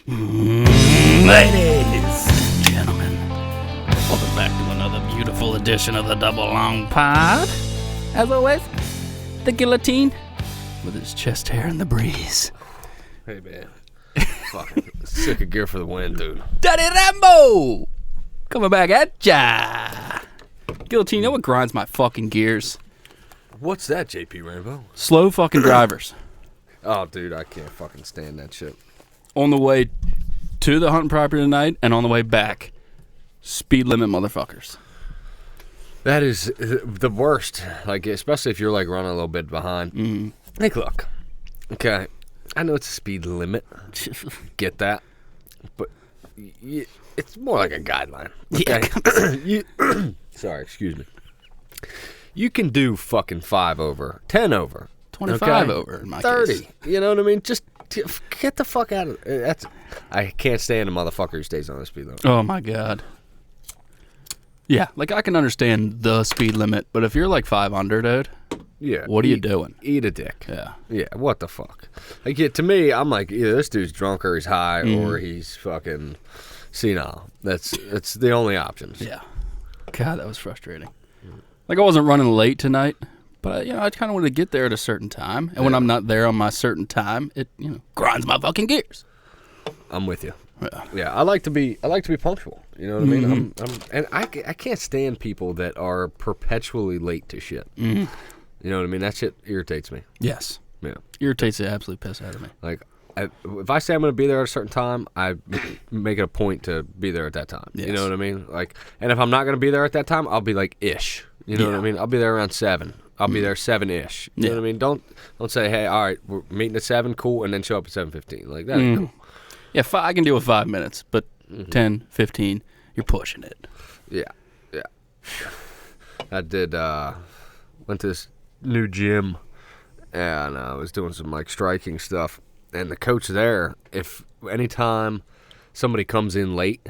Ladies and gentlemen, welcome back to another beautiful edition of the Double Long Pod. As always, the guillotine with his chest hair in the breeze. Hey, man. Fucking sick of gear for the win, dude. Daddy Rambo! Coming back at ya. Guillotine, you know what grinds my fucking gears? What's that, JP Rambo? Slow fucking drivers. Oh, dude, I can't fucking stand that shit. On the way to the hunting property tonight and on the way back, speed limit motherfuckers. That is the worst. Like, especially if you're, like, running a little bit behind. Mm. Like, look. Okay. I know it's a speed limit. Get that. But it's more like a guideline. Okay? Yeah. Sorry, excuse me. You can do fucking 5 over, 10 over. 25 over in my 30. case. You know what I mean? Just get the fuck out of it. I can't stand a motherfucker who stays on the speed limit. Oh, my God. Yeah, like, I can understand the speed limit, but if you're, like, 5 under, dude, Yeah. what are you doing? Eat a dick. Yeah. Yeah, what the fuck? Like, to me, I'm like, either this dude's drunk or he's high or he's fucking senile. It's the only options. Yeah. God, that was frustrating. Like, I wasn't running late tonight, but, I kind of wanted to get there at a certain time. And when I'm not there on my certain time, it, grinds my fucking gears. I'm with you. Yeah. Yeah, I like to be punctual. You know what I mean? And I can't stand people that are perpetually late to shit. Mm-hmm. You know what I mean? That shit irritates me. Yes. Yeah. Irritates the absolute piss out of me. Like, if I say I'm going to be there at a certain time, I make it a point to be there at that time. Yes. You know what I mean? Like, and if I'm not going to be there at that time, I'll be like ish. You know what I mean? I'll be there around 7. I'll be there 7-ish. You know what I mean? Don't say, hey, all right, we're meeting at 7, cool, and then show up at 7:15. Like that. Cool. Yeah, I can deal with 5 minutes, but 10, 15, you're pushing it. Yeah. I did. Went to this new gym, and I was doing some like striking stuff. And the coach there, if anytime somebody comes in late,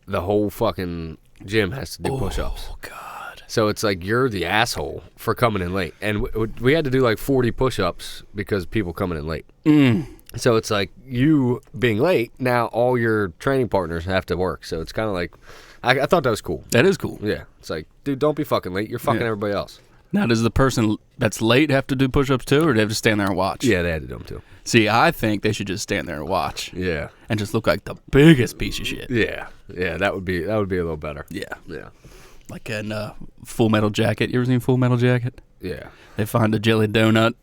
the whole fucking gym has to do push-ups. Oh, God. So it's like you're the asshole for coming in late. And we had to do like 40 push-ups because people coming in late. So it's like you being late, now all your training partners have to work. So it's kind of like, I thought that was cool. That is cool. Yeah. It's like, dude, don't be fucking late. You're fucking everybody else. Now, does the person that's late have to do push-ups too, or do they have to stand there and watch? Yeah, they had to do them too. See, I think they should just stand there and watch. Yeah. And just look like the biggest piece of shit. Yeah. Yeah, that would be a little better. Yeah. Yeah. Like in Full Metal Jacket. You ever seen Full Metal Jacket? Yeah. They find a jelly donut,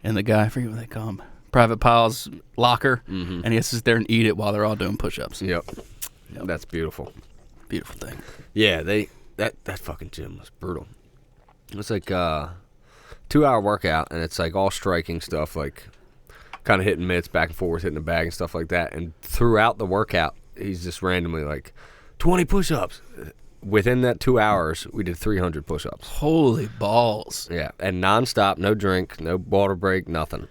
and the guy, I forget what they call him, Private Pyle's locker, and he has to sit there and eat it while they're all doing push-ups. Yep. That's beautiful. Beautiful thing. Yeah, that fucking gym was brutal. It's like a 2-hour workout, and it's like all striking stuff, like kind of hitting mitts back and forth, hitting the bag and stuff like that. And throughout the workout, he's just randomly like 20 push-ups. Within that 2 hours, we did 300 push-ups. Holy balls. Yeah, and nonstop, no drink, no water break, nothing.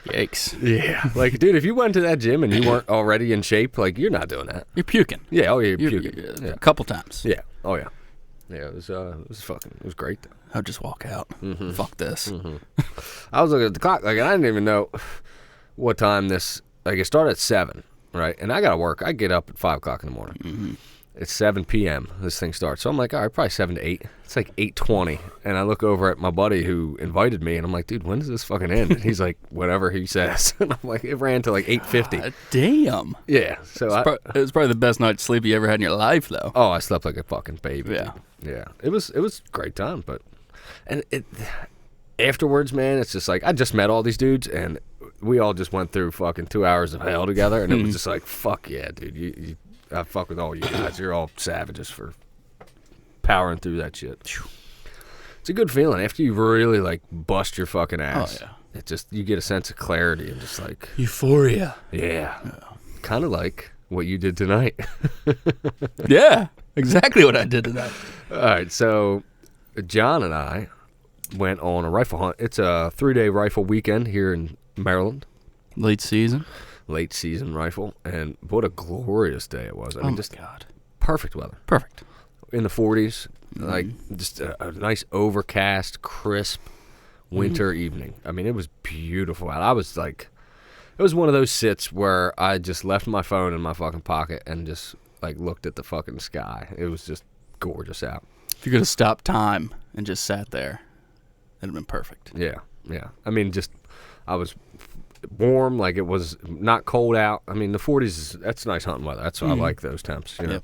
Yikes. Yeah. Like, dude, if you went to that gym and you weren't already in shape, like, you're not doing that. You're puking. Yeah, oh, yeah, you're puking. A couple times. Yeah, oh, yeah. Yeah, it was great, though. I'll just walk out. Fuck this. I was looking at the clock, like, and I didn't even know what time this, like, it started at 7, right? And I got to work. I get up at 5 o'clock in the morning. It's 7 p.m. this thing starts. So I'm like, all right, probably 7 to 8. It's like 8:20. And I look over at my buddy who invited me, and I'm like, dude, when does this fucking end? And he's like, whatever he says. And I'm like, it ran to like 8:50. Damn. Yeah. So it was probably the best night's sleep you ever had in your life, though. Oh, I slept like a fucking baby. Yeah. Dude. Yeah. It was a great time, but afterwards, man, it's just like I just met all these dudes, and we all just went through fucking 2 hours of hell together, and it was just like, fuck yeah, dude. I fuck with all you guys. You're all savages for powering through that shit. It's a good feeling after you really like bust your fucking ass. Oh, yeah. It just, you get a sense of clarity and just like euphoria. Yeah. Kind of like what you did tonight. Yeah, exactly what I did tonight. All right, so John and I went on a rifle hunt. It's a 3-day rifle weekend here in Maryland. Late season rifle, and what a glorious day it was. I mean, just God, perfect weather. Perfect. In the 40s, like just a nice overcast, crisp winter evening. I mean, it was beautiful out. I was like, It was one of those sits where I just left my phone in my fucking pocket and just like looked at the fucking sky. It was just gorgeous out. If you could have stopped time and just sat there, it'd have been perfect. Yeah. I mean, I was warm, like it was not cold out. I mean, the 40s, that's nice hunting weather. That's why I like those temps, you know.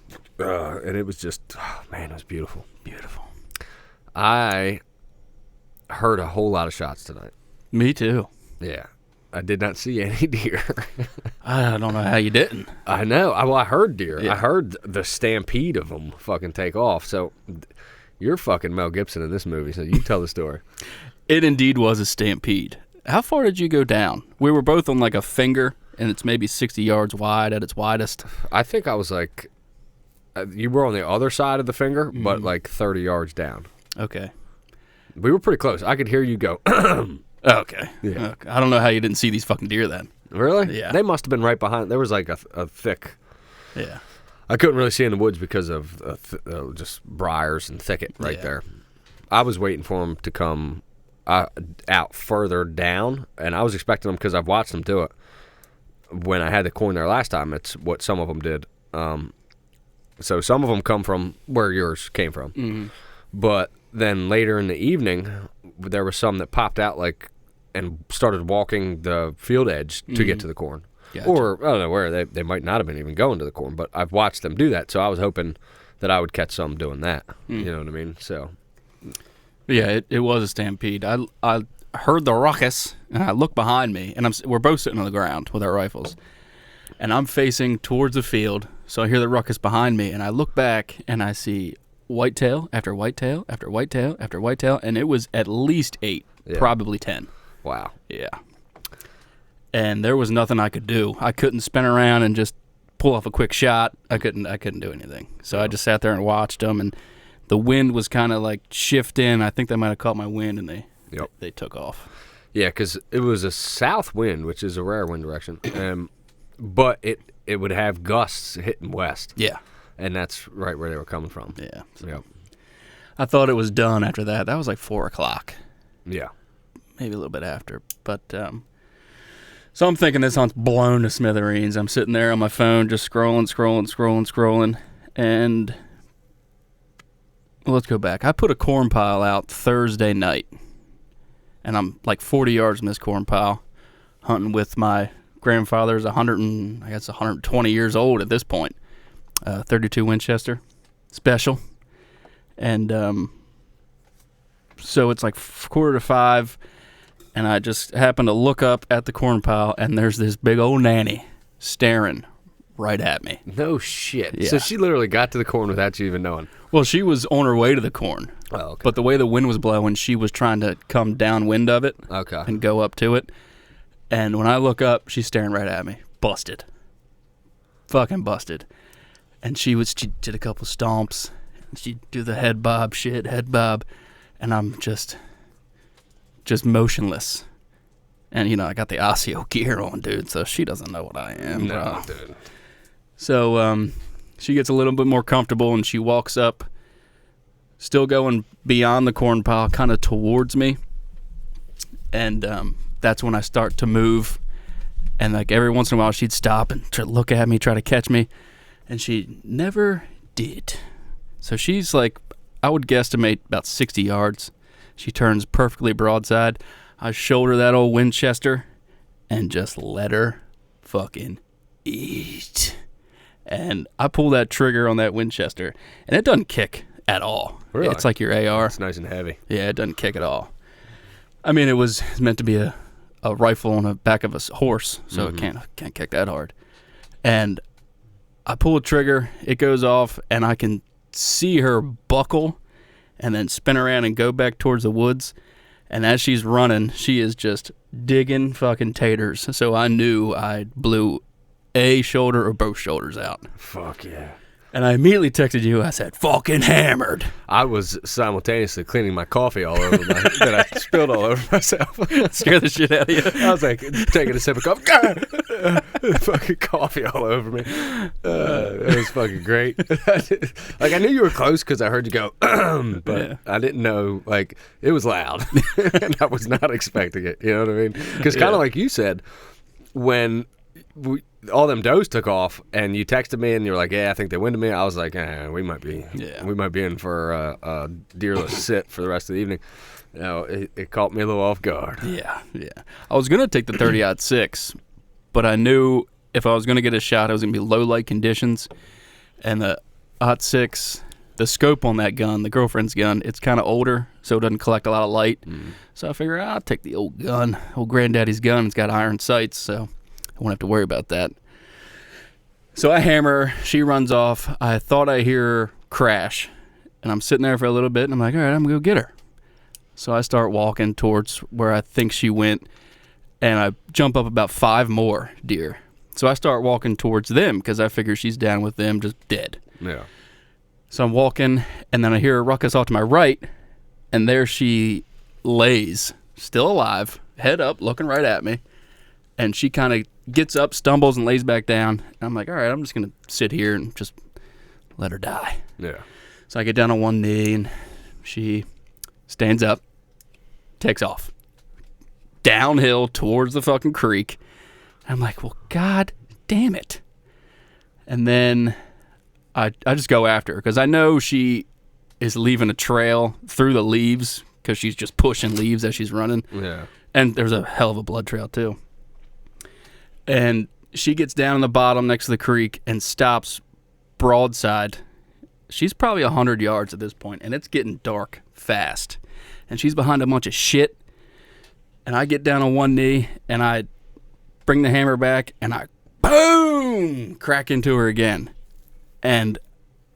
Yep. And it was just, oh, man, it was beautiful. Beautiful. I heard a whole lot of shots tonight. Me too. Yeah. I did not see any deer. I don't know how you didn't. I know. I heard deer. Yeah. I heard the stampede of them fucking take off. So you're fucking Mel Gibson in this movie, so you tell the story. It indeed was a stampede. How far did you go down? We were both on like a finger, and it's maybe 60 yards wide at its widest. I think I was like, you were on the other side of the finger, but like 30 yards down. Okay. We were pretty close. I could hear you go, Okay. Yeah. Okay. I don't know how you didn't see these fucking deer then. Really? Yeah. They must have been right behind. There was like a thick. Yeah. I couldn't really see in the woods because of just briars and thicket right there. I was waiting for them to come out further down, and I was expecting them because I've watched them do it. When I had the corn there last time, it's what some of them did. So some of them come from where yours came from. Mm-hmm. But then later in the evening, there was some that popped out and started walking the field edge to get to the corn. Gotcha. Or I don't know where. They might not have been even going to the corn, but I've watched them do that. So I was hoping that I would catch some doing that. You know what I mean? So Yeah, it was a stampede. I heard the ruckus, and I look behind me, and we're both sitting on the ground with our rifles, and I'm facing towards the field, so I hear the ruckus behind me, and I look back, and I see whitetail after whitetail after whitetail after whitetail, and it was at least 8, probably 10. wow. Yeah. And there was nothing I could do. I couldn't spin around and just pull off a quick shot. I couldn't do anything. So I just sat there and watched them, and the wind was kind of like shifting. I think they might have caught my wind, and they took off. Yeah, because it was a south wind, which is a rare wind direction, but it would have gusts hitting west. Yeah. And that's right where they were coming from. Yeah. Yep. I thought it was done after that. That was like 4 o'clock. Yeah. Maybe a little bit after. But so I'm thinking this hunt's blown to smithereens. I'm sitting there on my phone just scrolling. And let's go back. I put a corn pile out Thursday night. And I'm like 40 yards from this corn pile, hunting with my grandfather's 120 years old at this point. 32 Winchester special. And so it's like 4:45, and I just happen to look up at the corn pile, and there's this big old nanny staring right at me. No shit. Yeah. So she literally got to the corn without you even knowing. Well, she was on her way to the corn. Oh, okay. But the way the wind was blowing, she was trying to come downwind of it and go up to it. And when I look up, she's staring right at me. Busted. Fucking busted. And she did a couple stomps. She'd do the head bob shit, and I'm just motionless. And, I got the Osseo gear on, dude, so she doesn't know what I am. No, dude. So she gets a little bit more comfortable, and she walks up, still going beyond the corn pile, kind of towards me. And that's when I start to move. And, like, every once in a while, she'd stop and try to look at me, try to catch me. And she never did. So she's like, I would guesstimate about 60 yards. She turns perfectly broadside. I shoulder that old Winchester and just let her fucking eat. And I pull that trigger on that Winchester, and it doesn't kick at all. Really? It's like your AR. It's nice and heavy. Yeah, it doesn't kick at all. I mean, it was meant to be a rifle on the back of a horse, so it can't kick that hard. And I pull the trigger, it goes off, and I can see her buckle and then spin around and go back towards the woods. And as she's running, she is just digging fucking taters. So I knew I blew a shoulder or both shoulders out. Fuck yeah. And I immediately texted you. I said, fucking hammered. I was simultaneously cleaning my coffee all over that I spilled all over myself. Scared the shit out of you. I was like taking a sip of coffee. Fucking coffee all over me. It was fucking great. Like I knew you were close because I heard you go, but I didn't know. Like it was loud, and I was not expecting it. You know what I mean? Because kind of like you said, when all them does took off, and you texted me, and you were like, "Yeah, I think they winded me." I was like, "We might be in for a deerless sit for the rest of the evening." You know, it caught me a little off guard. Yeah. I was gonna take the 30-06, but I knew if I was gonna get a shot, it was gonna be low light conditions, and the 06, the scope on that gun, the girlfriend's gun, it's kind of older, so it doesn't collect a lot of light. So I figured I'll take the old gun, old Granddaddy's gun. It's got iron sights, so I won't have to worry about that. So I hammer her. She runs off. I thought I hear her crash, and I'm sitting there for a little bit, and I'm like, all right, I'm going to go get her. So I start walking towards where I think she went, and I jump up about 5 more deer. So I start walking towards them because I figure she's down with them, just dead. Yeah. So I'm walking, and then I hear a ruckus off to my right, and there she lays, still alive, head up, looking right at me. And she kind of gets up, stumbles, and lays back down. And I'm like, all right, I'm just going to sit here and just let her die. Yeah. So I get down on one knee, and she stands up, takes off, downhill towards the fucking creek. I'm like, well, God damn it. And then I just go after her because I know she is leaving a trail through the leaves because she's just pushing leaves as she's running. Yeah. And there's a hell of a blood trail, too. And she gets down in the bottom next to the creek and stops broadside. She's probably 100 yards at this point, and it's getting dark fast. And she's behind a bunch of shit. And I get down on one knee, and I bring the hammer back, and I, boom, crack into her again. And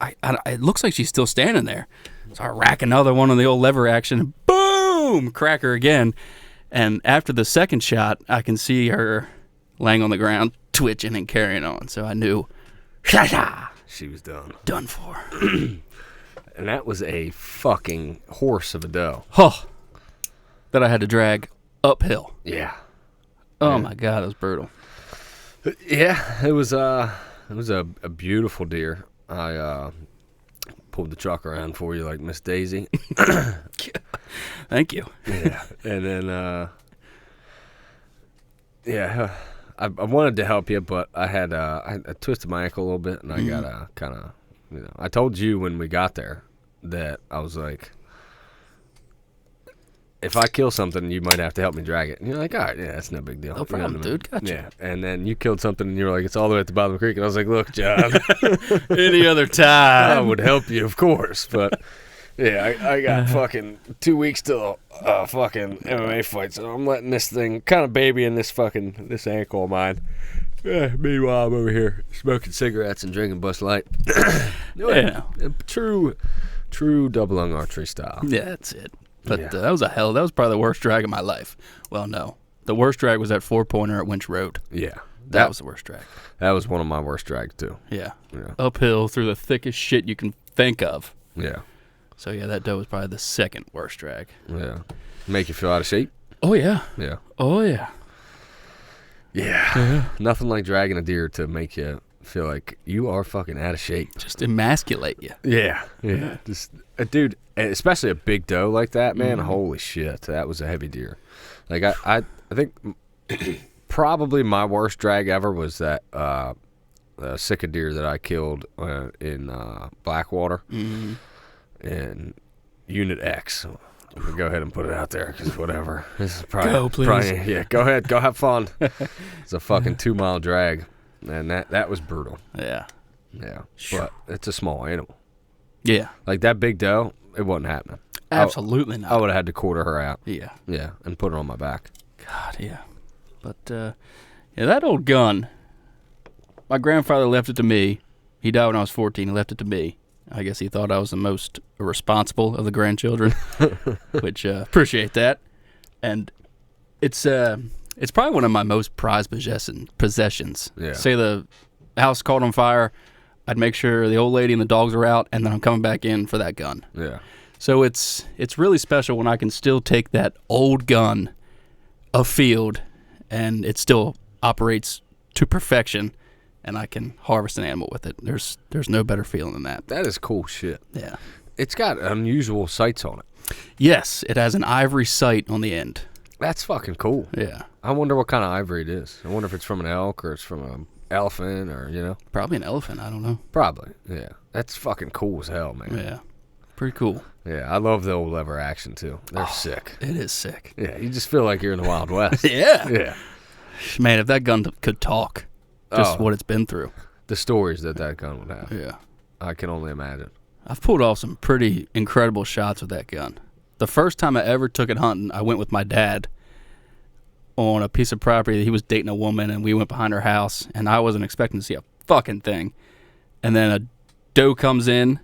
it looks like she's still standing there. So I rack another one on the old lever action, and boom, crack her again. And after the second shot, I can see her laying on the ground, twitching and carrying on. So I knew, she was done. Done for. And that was a fucking horse of a doe. Huh. That I had to drag uphill. Yeah. Oh my God, it was brutal. Yeah, it was a beautiful deer. I pulled the truck around for you like Miss Daisy. Thank you. Yeah. And then I wanted to help you, but I had I twisted my ankle a little bit, and I got kind of, I told you when we got there that I was like, if I kill something, you might have to help me drag it. And you're like, all right, yeah, that's no big deal. No problem, dude. Gotcha. Yeah. And then you killed something, and you were like, it's all the way at the bottom of the creek. And I was like, look, John. Any other time. I would help you, of course. But, yeah, I got fucking 2 weeks till fucking MMA fight. So I'm letting this thing kind of babying this ankle of mine. Meanwhile, I'm over here smoking cigarettes and drinking Bud Light. Yeah. True double lung archery style. Yeah, that's it. But that was probably the worst drag of my life. Well, no. The worst drag was that 4-pointer at Winch Road. Yeah. That was the worst drag. That was one of my worst drags, too. Yeah. Uphill through the thickest shit you can think of. Yeah. So, yeah, that doe was probably the second worst drag. Yeah. Make you feel out of shape? Oh, yeah. Yeah. Oh, yeah. Yeah. Nothing like dragging a deer to make you feel like you are fucking out of shape. Just emasculate you. Yeah. Just, dude, especially a big doe like that, man. Holy shit, that was a heavy deer. Like I think probably my worst drag ever was that sicka deer that I killed in Blackwater in Unit X. I'm gonna go ahead and put it out there because whatever. This is probably, go, please. Yeah, go ahead, go have fun. It's a fucking 2-mile drag. And that was brutal. Yeah. Yeah. But it's a small animal. Yeah. Like that big doe, it wasn't happening. Absolutely not. I would have had to quarter her out. Yeah. Yeah, and put her on my back. God, yeah. But, yeah, that old gun, my grandfather left it to me. He died when I was 14. He left it to me. I guess he thought I was the most responsible of the grandchildren, which appreciate that. And it's probably one of my most prized possessions. Yeah. Say the house caught on fire, I'd make sure the old lady and the dogs are out, and then I'm coming back in for that gun. Yeah. So it's really special when I can still take that old gun afield, and it still operates to perfection, and I can harvest an animal with it. There's no better feeling than that. That is cool shit. Yeah. It's got unusual sights on it. Yes, it has an ivory sight on the end. That's fucking cool. Yeah. I wonder what kind of ivory it is. I wonder if it's from an elk or it's from an elephant or, you know. Probably an elephant. I don't know. Probably, yeah. That's fucking cool as hell, man. Yeah. Pretty cool. Yeah, I love the old lever action, too. They're sick. It is sick. Yeah, you just feel like you're in the Wild West. Yeah. Yeah. Man, if that gun could talk, just what it's been through. The stories that gun would have. Yeah. I can only imagine. I've pulled off some pretty incredible shots with that gun. The first time I ever took it hunting, I went with my dad on a piece of property. He was dating a woman, and we went behind her house, and I wasn't expecting to see a fucking thing. And then a doe comes in,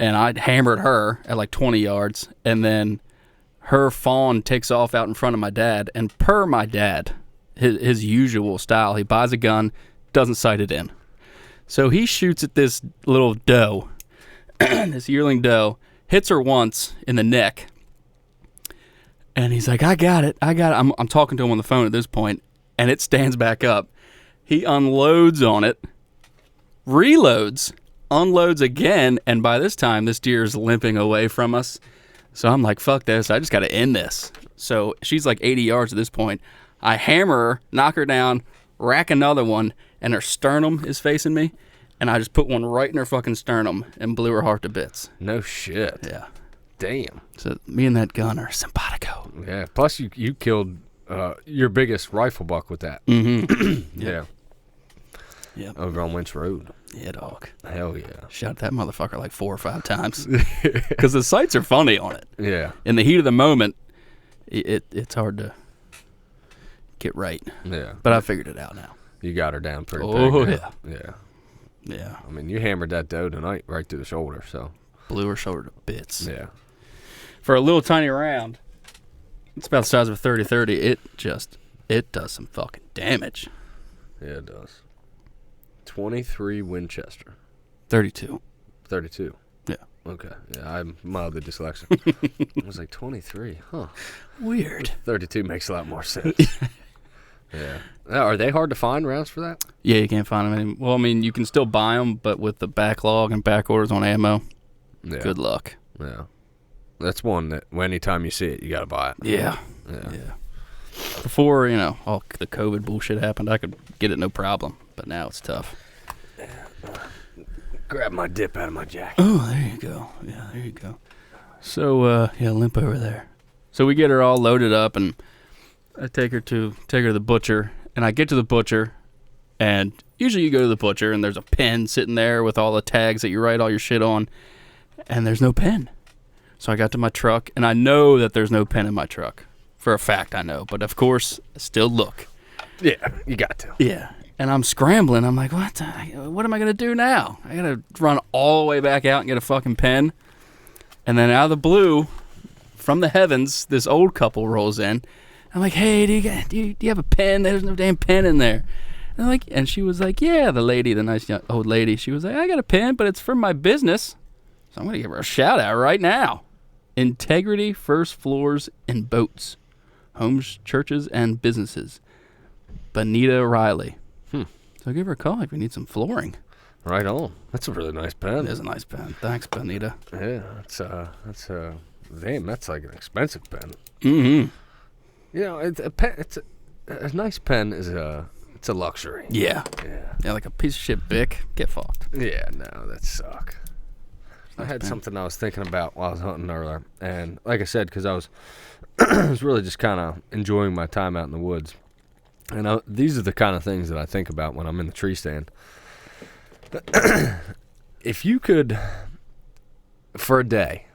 and I hammered her at like 20 yards, and then her fawn takes off out in front of my dad, and per my dad, his usual style, he buys a gun, doesn't sight it in. So he shoots at this little doe, this yearling doe, hits her once in the neck, and he's like, I got it. I'm talking to him on the phone at this point, and it stands back up. He unloads on it, reloads, unloads again, and by this time, this deer is limping away from us. So I'm like, fuck this. I just got to end this. So she's like 80 yards at this point. I hammer her, knock her down, rack another one, and her sternum is facing me. And I just put one right in her fucking sternum and blew her heart to bits. No shit. Yeah. Damn. So me and that gun are simpatico. Yeah. Plus, you killed your biggest rifle buck with that. Mm-hmm. Yeah. Yeah. Over on Winch Road. Yeah, dog. Hell yeah. Shot that motherfucker like 4 or 5 times. Because the sights are funny on it. Yeah. In the heat of the moment, it's hard to get right. Yeah. But I figured it out now. You got her down pretty Oh, big. yeah. Yeah. Yeah. I mean, you hammered that doe tonight right through the shoulder, so. Blew her shoulder to bits. Yeah. For a little tiny round, it's about the size of a 30-30. It does some fucking damage. Yeah, it does. 23 Winchester. 32. 32. Yeah. Okay. Yeah, I'm mildly dyslexic. I was like, 23, huh. Weird. 32 makes a lot more sense. Yeah. Are they hard to find rounds for that? Yeah, you can't find them. Well, I mean, you can still buy them, but with the backlog and back orders on ammo, good luck. Yeah. That's one that anytime you see it, you got to buy it. Yeah. Yeah. Before, all the COVID bullshit happened, I could get it no problem. But now it's tough. Grab my dip out of my jacket. Oh, there you go. Yeah, there you go. So, limp over there. So we get her all loaded up, and I take her to the butcher, and I get to the butcher, and usually you go to the butcher, and there's a pen sitting there with all the tags that you write all your shit on, and there's no pen. So I got to my truck, and I know that there's no pen in my truck. For a fact, I know. But, of course, I still look. Yeah, you got to. Yeah. And I'm scrambling. I'm like, what am I going to do now? I got to run all the way back out and get a fucking pen. And then out of the blue, from the heavens, this old couple rolls in. I'm like, hey, do you have a pen? There's no damn pen in there. And she was like, yeah, the nice young old lady. She was like, I got a pen, but it's from my business. So I'm going to give her a shout out right now. Integrity First Floors and Boats. Homes, churches, and businesses. Bonita Riley. So give her a call if you need some flooring. Right on. That's a really nice pen. It is a nice pen. Thanks, Bonita. Yeah, damn, that's like an expensive pen. Mm-hmm. A nice pen is it's a luxury. Yeah. Yeah, like a piece of shit Bic. Get fucked. Yeah, no, that suck. Nice I had pen. something I was thinking about while I was hunting earlier, and like I said, because I was, I was really just kind of enjoying my time out in the woods. And these are the kind of things that I think about when I'm in the tree stand. If you could, for a day,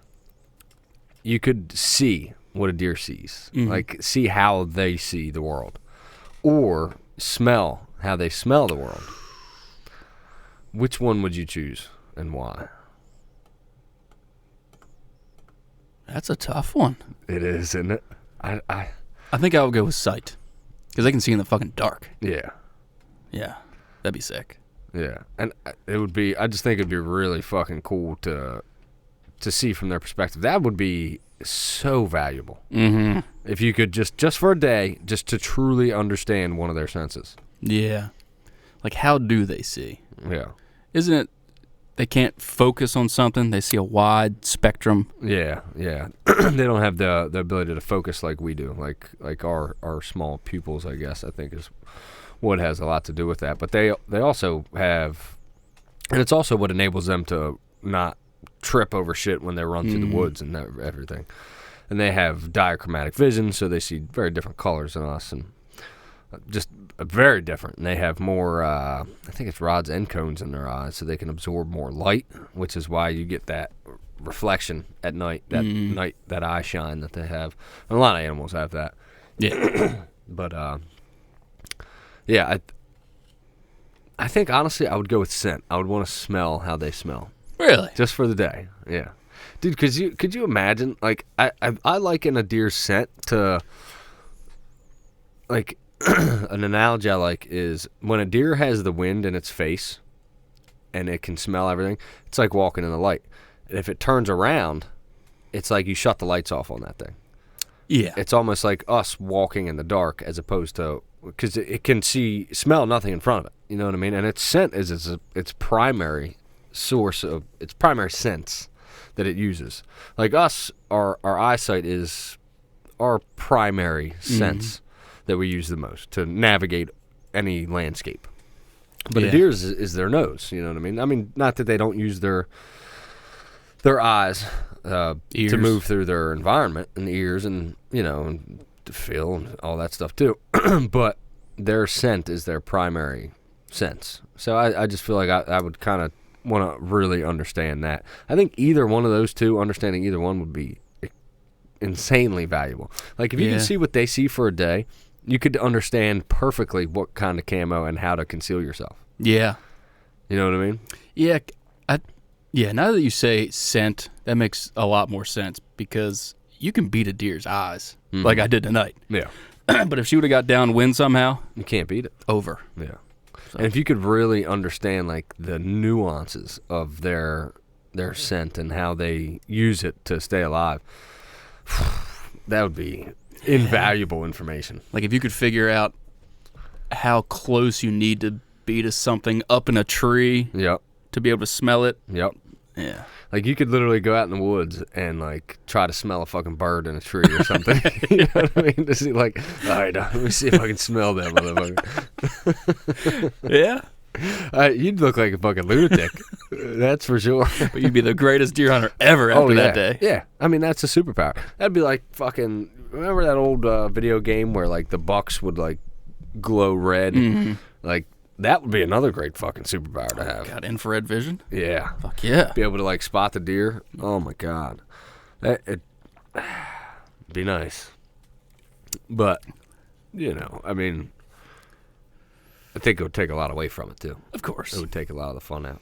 you could see what a deer sees, like see how they see the world, or smell how they smell the world, which one would you choose and why? That's a tough one. It is, isn't it? I think I would go with sight. Because they can see in the fucking dark. Yeah. Yeah. That'd be sick. Yeah, and it would be. I just think it'd be really fucking cool to see from their perspective. That would be so valuable. Mm-hmm. If you could just for a day, just to truly understand one of their senses. Yeah. Like, how do they see? Yeah. Isn't it they can't focus on something? They see a wide spectrum. Yeah. They don't have the ability to focus like we do, like our small pupils, I guess, I think is what has a lot to do with that. But they also have, and it's also what enables them to not trip over shit when they run through the woods and everything. And they have diachromatic vision, so they see very different colors than us, and just very different. And they have more, I think it's rods and cones in their eyes, so they can absorb more light, which is why you get that reflection at night, that eye shine that they have. And a lot of animals have that. Yeah. But, yeah, I think, honestly, I would go with scent. I would want to smell how they smell. Really? Just for the day, yeah. Dude, could you imagine, like, I liken a deer's scent to, like, an analogy I like is when a deer has the wind in its face and it can smell everything, it's like walking in the light. And if it turns around, it's like you shut the lights off on that thing. Yeah. It's almost like us walking in the dark as opposed to, because it can smell nothing in front of it. You know what I mean? And its scent is its primary source of, its primary sense that it uses. Like us, our eyesight is our primary sense that we use the most to navigate any landscape. But a deer's is their nose, you know what I mean? I mean, not that they don't use their eyes to move through their environment, and ears, and, you know, and to feel and all that stuff too. But their scent is their primary sense. So I just feel like I would kind of want to really understand that. I think either one of those two, understanding either one would be insanely valuable. Like, if you can see what they see for a day, you could understand perfectly what kind of camo and how to conceal yourself. Yeah. You know what I mean? Yeah. Now that you say scent, that makes a lot more sense, because you can beat a deer's eyes like I did tonight. Yeah. But if she would have got downwind somehow, you can't beat it. Over. Yeah. So. And if you could really understand, like, the nuances of their scent and how they use it to stay alive, that would be invaluable information. Like, if you could figure out how close you need to be to something up in a tree to be able to smell it. Yep. Yeah. Like, you could literally go out in the woods and, like, try to smell a fucking bird in a tree or something. You know what I mean? To see, like, all right, let me see if I can smell that motherfucker. Yeah. You'd look like a fucking lunatic. That's for sure. But you'd be the greatest deer hunter ever after that day. Yeah. I mean, that's a superpower. That'd be like fucking, remember that old video game where, like, the bucks would, like, glow red? Like, that would be another great fucking superpower to have. Got infrared vision? Yeah. Fuck yeah. Be able to, like, spot the deer. Oh, my God. It'd be nice. But, you know, I mean, I think it would take a lot away from it, too. Of course. It would take a lot of the fun out.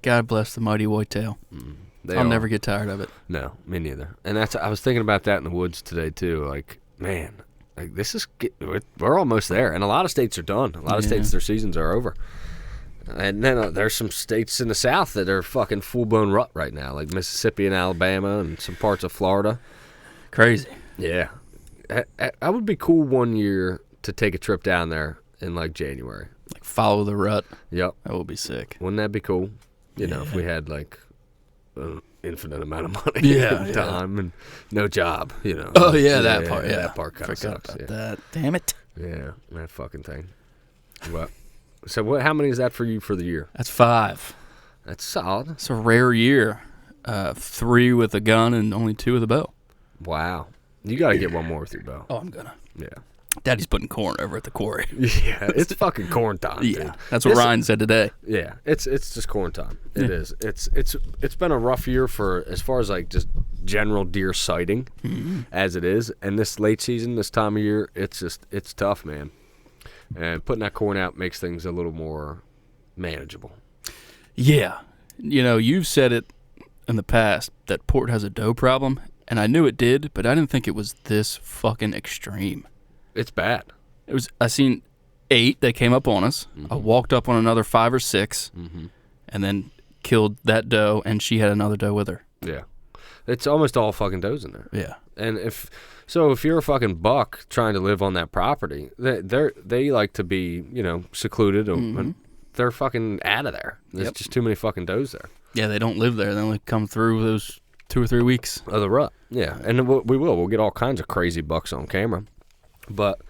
God bless the mighty whitetail. I'll never get tired of it. No, me neither. And I was thinking about that in the woods today, too. Like, man, like, we're almost there. And a lot of states are done. A lot of states, their seasons are over. And then there's some states in the South that are fucking full-blown rut right now, like Mississippi and Alabama and some parts of Florida. Crazy. Yeah. I would be cool one year to take a trip down there in, like, January. Like, follow the rut. Yep. That would be sick. Wouldn't that be cool? You know, if we had, like, an infinite amount of money and time and no job, you know. Oh, yeah, that part, yeah. That part kind of sucks. About that. Damn it. Yeah, that fucking thing. What? So how many is that for you for the year? That's 5. That's solid. It's a rare year. 3 with a gun and only 2 with a bow. Wow. You got to get one more with your bow. Oh, I'm gonna. Yeah. Daddy's putting corn over at the quarry. Yeah, it's fucking corn time, dude. That's what Ryan said today. Yeah, it's just corn time. It is. It's been a rough year for as far as, like, just general deer sighting as it is. And this late season, this time of year, it's tough, man. And putting that corn out makes things a little more manageable. Yeah. You know, you've said it in the past that Port has a doe problem, and I knew it did, but I didn't think it was this fucking extreme. It's bad. I seen 8 that came up on us. I walked up on another 5 or 6, and then killed that doe, and she had another doe with her. Yeah. It's almost all fucking does in there. Yeah. And if you're a fucking buck trying to live on that property, they like to be, secluded, and they're fucking out of there. There's just too many fucking does there. Yeah, they don't live there. They only come through those 2 or 3 weeks of the rut. Yeah, and we'll get all kinds of crazy bucks on camera, but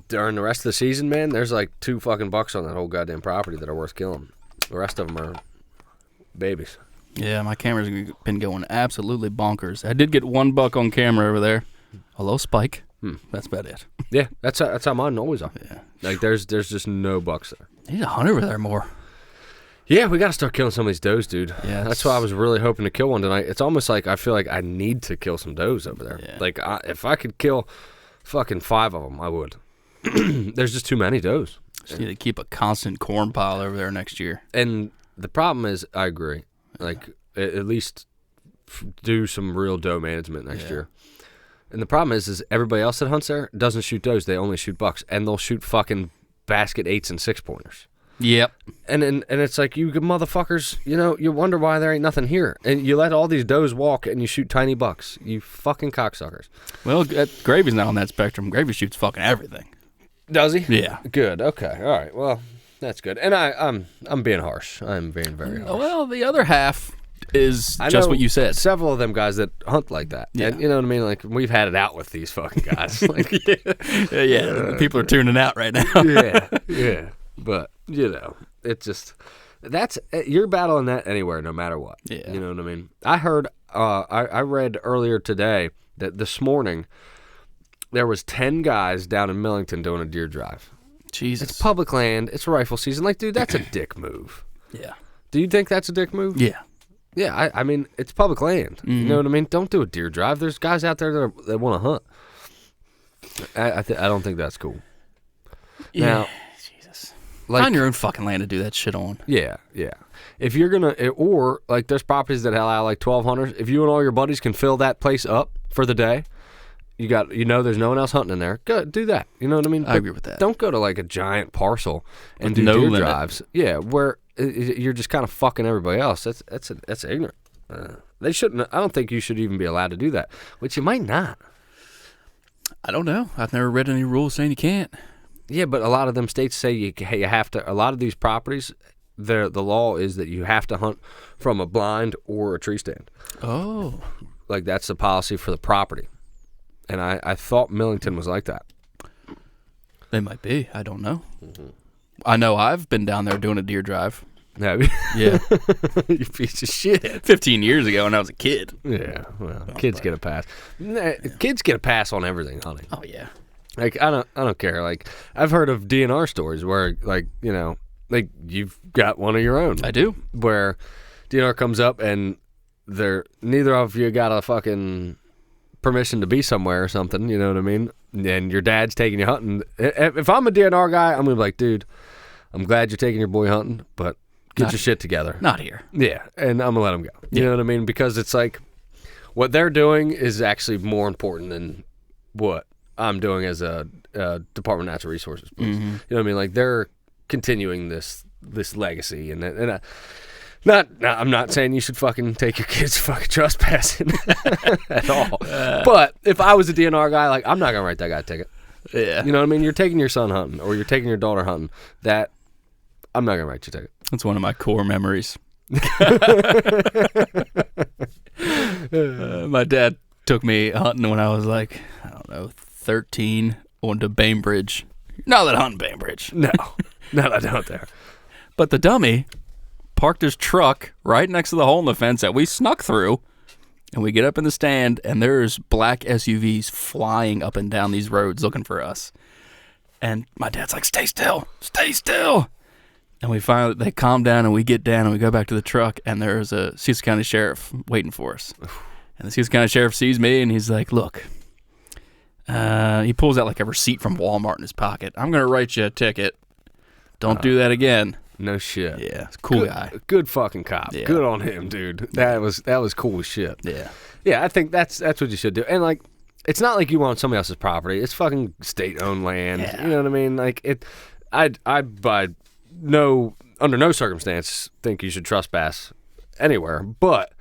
during the rest of the season, man, there's like 2 fucking bucks on that whole goddamn property that are worth killing. The rest of them are babies. Yeah, my camera's been going absolutely bonkers. I did get 1 buck on camera over there. A low spike. That's about it. Yeah, that's how mine always are. Yeah. Like there's just no bucks there. Need to hunt over there more. Yeah, we got to start killing some of these does, dude. Yeah, that's why I was really hoping to kill one tonight. It's almost like I feel like I need to kill some does over there. Yeah. Like if I could kill fucking 5 of them, I would. There's just too many does. Just need to keep a constant corn pile over there next year. And the problem is, I agree. Like at least do some real doe management next year. And the problem is everybody else that hunts there doesn't shoot does. They only shoot bucks, and they'll shoot fucking basket 8s and 6-pointers. Yep. And it's like, you motherfuckers, you wonder why there ain't nothing here. And you let all these does walk and you shoot tiny bucks. You fucking cocksuckers. Well, Gravy's not on that spectrum. Gravy shoots fucking everything. Does he? Yeah. Good. Okay. All right. Well, that's good. And I'm being harsh. I'm being very harsh. Well, the other half is just what you said. Several of them guys that hunt like that. Yeah. And you know what I mean? Like, we've had it out with these fucking guys. Like, People are tuning out right now. yeah. But, it's just, you're battling that anywhere, no matter what. Yeah. You know what I mean? I heard, I read earlier today that this morning there was 10 guys down in Millington doing a deer drive. Jesus. It's public land. It's rifle season. Like, dude, that's a dick move. Yeah. Do you think that's a dick move? Yeah. Yeah, I mean, it's public land. Mm-hmm. You know what I mean? Don't do a deer drive. There's guys out there that want to hunt. I don't think that's cool. Yeah. Now, Jesus. Like, find your own fucking land to do that shit on. Yeah. If you're going to, or like there's properties that allow like 12 hunters. If you and all your buddies can fill that place up for the day, there's no one else hunting in there. Go do that. You know what I mean? I agree with that. Don't go to like a giant parcel and do no deer limit. drives. Yeah, where you're just kind of fucking everybody else. That's ignorant. They shouldn't. I don't think you should even be allowed to do that. Which you might not. I don't know. I've never read any rules saying you can't. Yeah, but a lot of them states say you have to. A lot of these properties, the law is that you have to hunt from a blind or a tree stand. Oh, like that's the policy for the property. And I thought Millington was like that. They might be. I don't know. Mm-hmm. I know I've been down there doing a deer drive. Have you? Yeah. You piece of shit. 15 years ago when I was a kid. Yeah, well, kids get a pass. Kids get a pass on everything, honey. Oh, yeah. Like, I don't care. Like, I've heard of DNR stories where, like, like you've got one of your own. I do. Where DNR comes up and neither of you got a fucking permission to be somewhere or something, you know what I mean? And your dad's taking you hunting. If I'm a DNR guy, I'm gonna be like, dude, I'm glad you're taking your boy hunting, but get your shit together. Not here. Yeah, and I'm gonna let him go. You know what I mean? Because it's like what they're doing is actually more important than what I'm doing as a Department of Natural Resources. Mm-hmm. You know what I mean? Like they're continuing this legacy, and I'm not saying you should fucking take your kids fucking trespassing at all. But if I was a DNR guy, like I'm not gonna write that guy a ticket. Yeah. You know what I mean? You're taking your son hunting or you're taking your daughter hunting. That I'm not gonna write you a ticket. That's one of my core memories. My dad took me hunting when I was like, I don't know, 13 on to Bainbridge. Not that hunting Bainbridge. No, not out there. But the dummy parked his truck right next to the hole in the fence that we snuck through, and we get up in the stand, and there's black SUVs flying up and down these roads looking for us. And my dad's like, stay still. And they calm down, and we get down, and we go back to the truck, and there's a Cecil County Sheriff waiting for us. And the Cecil County Sheriff sees me, and he's like, look, he pulls out like a receipt from Walmart in his pocket. I'm going to write you a ticket. Don't do that again. No shit. Yeah, it's a cool guy. Good fucking cop. Yeah. Good on him, dude. That was cool as shit. Yeah. Yeah, I think that's what you should do. And like it's not like you want somebody else's property. It's fucking state-owned land. Yeah. You know what I mean? Like I'd under no circumstance think you should trespass anywhere, but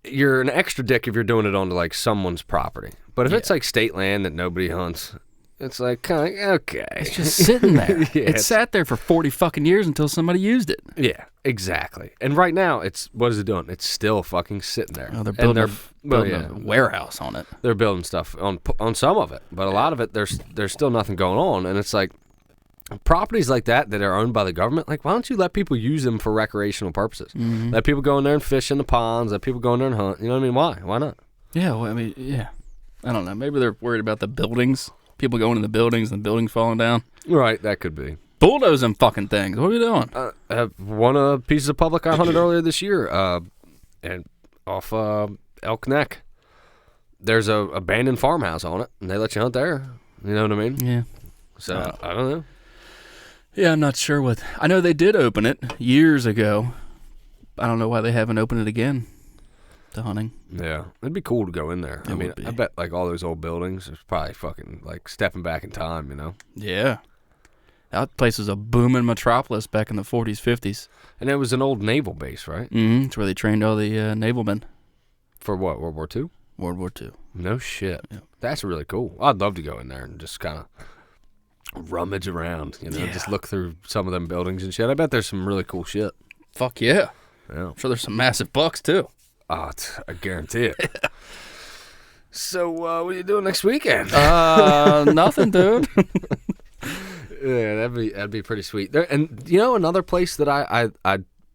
you're an extra dick if you're doing it onto like someone's property. But if it's like state land that nobody hunts, it's like kind of okay. It's just sitting there. Yeah, it sat there for 40 fucking years until somebody used it. Yeah, exactly. And right now, what is it doing? It's still fucking sitting there. Oh, they're building a warehouse on it. They're building stuff on some of it, but a lot of it there's still nothing going on, and it's like properties like that are owned by the government. Like, why don't you let people use them for recreational purposes? Mm-hmm. Let people go in there and fish in the ponds. Let people go in there and hunt. You know what I mean? Why not? Yeah, well, I mean, yeah. I don't know. Maybe they're worried about the buildings. People going in the buildings and the buildings falling down. Right, that could be. Bulldoze them fucking things. What are we doing? One of the pieces of public I hunted earlier this year, and off Elk Neck. There's a abandoned farmhouse on it, and they let you hunt there. You know what I mean? Yeah. So I don't know. Yeah, I'm not sure what. I know they did open it years ago. I don't know why they haven't opened it again to hunting. Yeah, it'd be cool to go in there. I mean, I bet like all those old buildings, it's probably fucking like stepping back in time, you know? Yeah. That place was a booming metropolis back in the 40s, 50s. And it was an old naval base, right? Mm-hmm. It's where they trained all the naval men. For what, World War II? World War II. No shit. Yeah. That's really cool. I'd love to go in there and just kind of rummage around, you know, just look through some of them buildings and shit. I bet there's some really cool shit. Fuck yeah. Yeah. I'm sure there's some massive bucks, too. Oh, I guarantee it. So, what are you doing next weekend? Nothing, dude. Yeah, that'd be pretty sweet. There, and you know, another place that I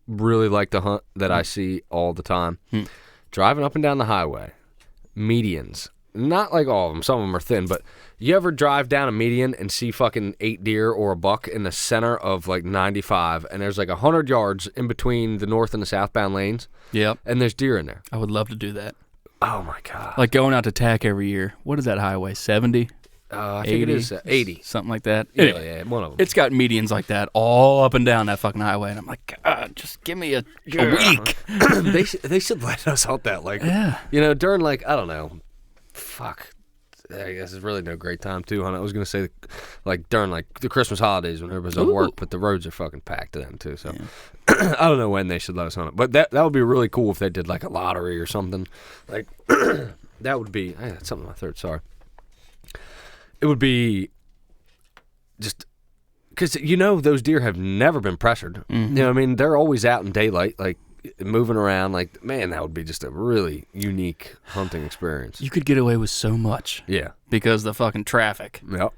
really like to hunt that I see all the time, driving up and down the highway, medians. Not like all of them. Some of them are thin, but you ever drive down a median and see fucking 8 deer or a buck in the center of like 95, and there's like 100 yards in between the north and the southbound lanes? Yep. And there's deer in there. I would love to do that. Oh my god. Like going out to TAC every year. What is that highway? 70? I think it is 80. Something like that. Yeah, Anyway, yeah, one of them. it's got medians like that all up and down that fucking highway. And I'm like, God, just give me a week. they should let us hunt that. Like, Yeah. you know, during like, I don't know, fuck. I guess it's really no great time too, hunt. I was gonna say, like during like the Christmas holidays when everybody's on work, but the roads are fucking packed then too. So I don't know when they should let us hunt it, but that would be really cool if they did like a lottery or something. Like that would be. That's something in my throat. Sorry. It would be just because you know those deer have never been pressured. You know what I mean? They're always out in daylight, like moving around. Like, man, that would be just a really unique hunting experience. You could get away with so much. Yeah. Because of the fucking traffic. Yep.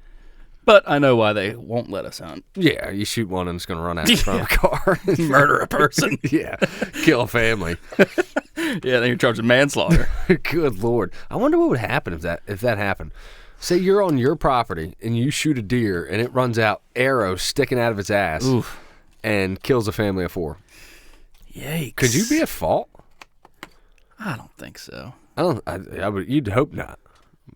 But I know why they won't let us hunt. Yeah, you shoot one and it's going to run out in front of a car. Murder a person. Yeah, kill a family. Yeah, then you're charged with manslaughter. Good Lord. I wonder what would happen if that happened. Say you're on your property and you shoot a deer and it runs out, arrow sticking out of its ass, and kills a family of 4. Yikes. Could you be at fault? I don't think so. I would. You'd hope not.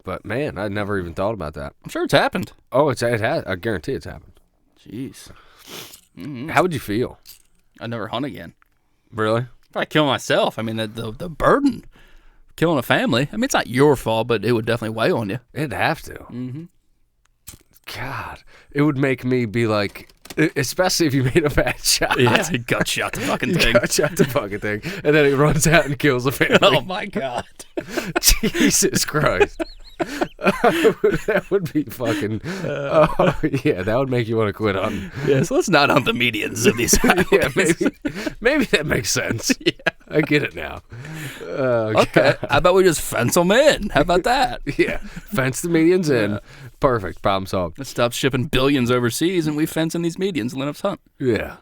But man, I never even thought about that. I'm sure it's happened. Oh, it has. I guarantee it's happened. Jeez. How would you feel? I'd never hunt again. Really? Probably kill myself. I mean, the burden. Killing a family. I mean, it's not your fault, but it would definitely weigh on you. It'd have to. Mm-hmm. God, it would make me be like, especially if you made a bad shot. Yeah, he gut shot the fucking thing. Gut shot the fucking thing, and then he runs out and kills the family. Oh my God. Jesus Christ. That would be fucking. Oh yeah, that would make you want to quit hunting. Yeah, so let's not hunt the medians of these highways. Yeah, maybe that makes sense. Yeah, I get it now. Okay, how about we just fence them in? How about that? Yeah, fence the medians in. Perfect, problem solved. Let's stop shipping billions overseas, and we fence in these medians and let us hunt. Yeah.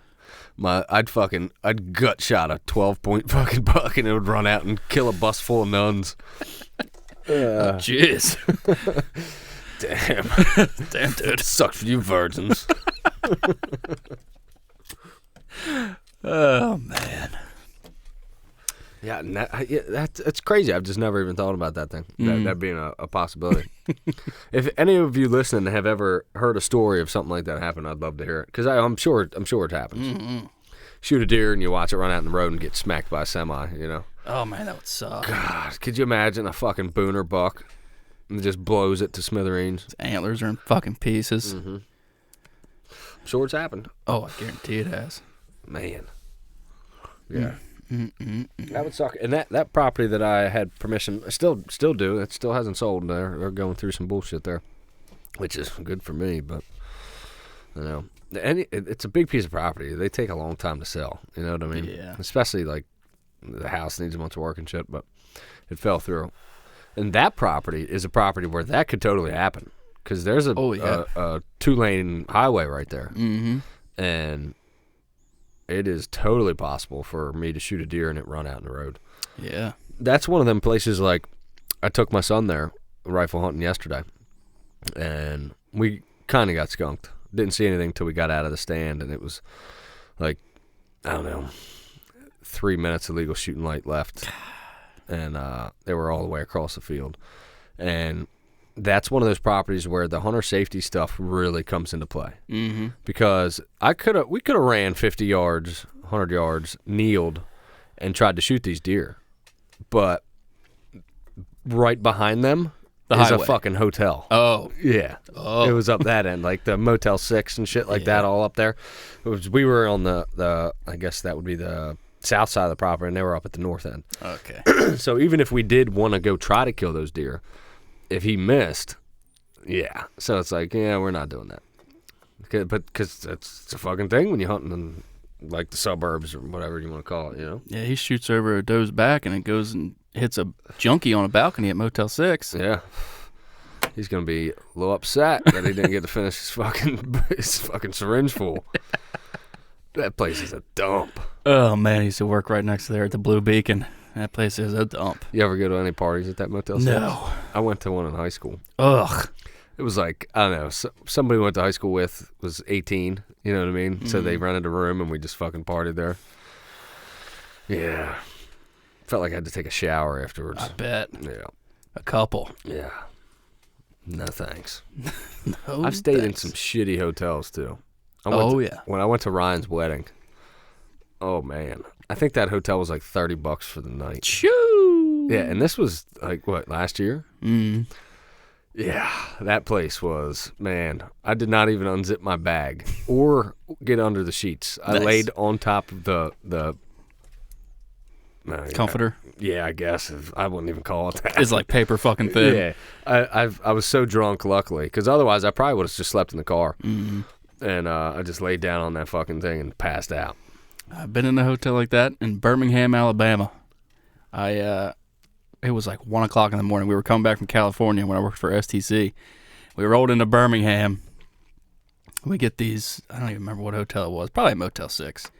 I'd gut shot a 12-point fucking buck and it would run out and kill a bus full of nuns. Jeez. Damn. Damn, dude. Sucks for you virgins. Oh, man. Yeah, that's crazy. I've just never even thought about that thing. That being a possibility. If any of you listening have ever heard a story of something like that happen, I'd love to hear it because I'm sure it happens. Shoot a deer and you watch it run out in the road and get smacked by a semi. You know. Oh, man, that would suck. God, could you imagine a fucking booner buck and just blows it to smithereens? His antlers are in fucking pieces. Mm-hmm. I'm sure it's happened. Oh, I guarantee it has. Man. Yeah. That would suck. And that property that I had permission, I still do. It still hasn't sold. They're going through some bullshit there, which is good for me. But you know, it's a big piece of property. They take a long time to sell. You know what I mean? Yeah. Especially like the house needs a bunch of work and shit. But it fell through. And that property is a property where that could totally happen because there's a 2-lane highway right there, and it is totally possible for me to shoot a deer and it run out in the road. Yeah. That's one of them places, like, I took my son there rifle hunting yesterday, and we kind of got skunked. Didn't see anything until we got out of the stand, and it was, like, I don't know, 3 minutes of legal shooting light left, and they were all the way across the field. And that's one of those properties where the hunter safety stuff really comes into play. Mm-hmm. Because we could have ran 50 yards, 100 yards, kneeled, and tried to shoot these deer. But right behind them is a fucking hotel. Oh. Yeah. Oh. It was up that end, like the Motel 6 and shit like that all up there. We were on the I guess that would be the south side of the property, and they were up at the north end. Okay. So even if we did want to go try to kill those deer, if he missed, yeah. So it's like, yeah, we're not doing that. Because it's a fucking thing when you're hunting in, like, the suburbs or whatever you want to call it, you know? Yeah, he shoots over a doe's back and it goes and hits a junkie on a balcony at Motel 6. Yeah. He's going to be a little upset that he didn't get to finish his fucking syringe full. That place is a dump. Oh, man, I used to work right next to there at the Blue Beacon. That place is a dump. You ever go to any parties at that Motel 6? No. I went to one in high school. Ugh. It was like, I don't know, somebody we went to high school with was 18, you know what I mean? Mm-hmm. So they rented a room and we just fucking partied there. Yeah. Felt like I had to take a shower afterwards. I bet. Yeah. A couple. Yeah. No thanks. No I've stayed in thanks. some shitty hotels too. Yeah. When I went to Ryan's wedding, oh man, I think that hotel was like $30 for the night. Choo! Yeah, and this was like, what, last year? Mm. Yeah, that place was, man, I did not even unzip my bag or get under the sheets. I laid on top of the comforter? Yeah, I guess. I wouldn't even call it that. It's like paper fucking thin. Yeah. I was so drunk, luckily, because otherwise I probably would have just slept in the car. Mm-hmm. And I just laid down on that fucking thing and passed out. I've been in a hotel like that in Birmingham, Alabama. It was like 1 o'clock in the morning. We were coming back from California when I worked for STC. We rolled into Birmingham. We get these, I don't even remember what hotel it was, probably Motel 6.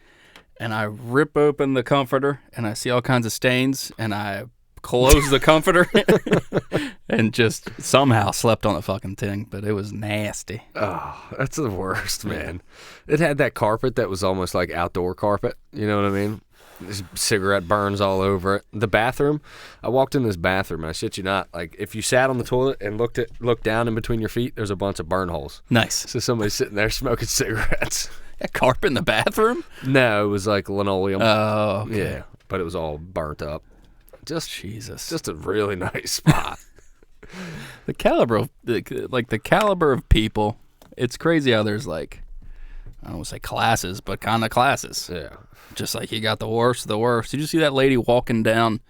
And I rip open the comforter, and I see all kinds of stains, and I close the comforter and just somehow slept on the fucking thing, but it was nasty. Oh, that's the worst, man. It had that carpet that was almost like outdoor carpet, you know what I mean? There's cigarette burns all over it. The bathroom, I walked in this bathroom, and I shit you not, like, if you sat on the toilet and looked down in between your feet, there's a bunch of burn holes. Nice. So somebody's sitting there smoking cigarettes. A carpet in the bathroom? No, it was like linoleum. Oh, okay. Yeah, but it was all burnt up. Jesus. Just a really nice spot. The caliber of people, it's crazy how there's like, I don't want to say classes, but kind of classes. Yeah. Just like you got the worst of the worst. Did you see that lady walking down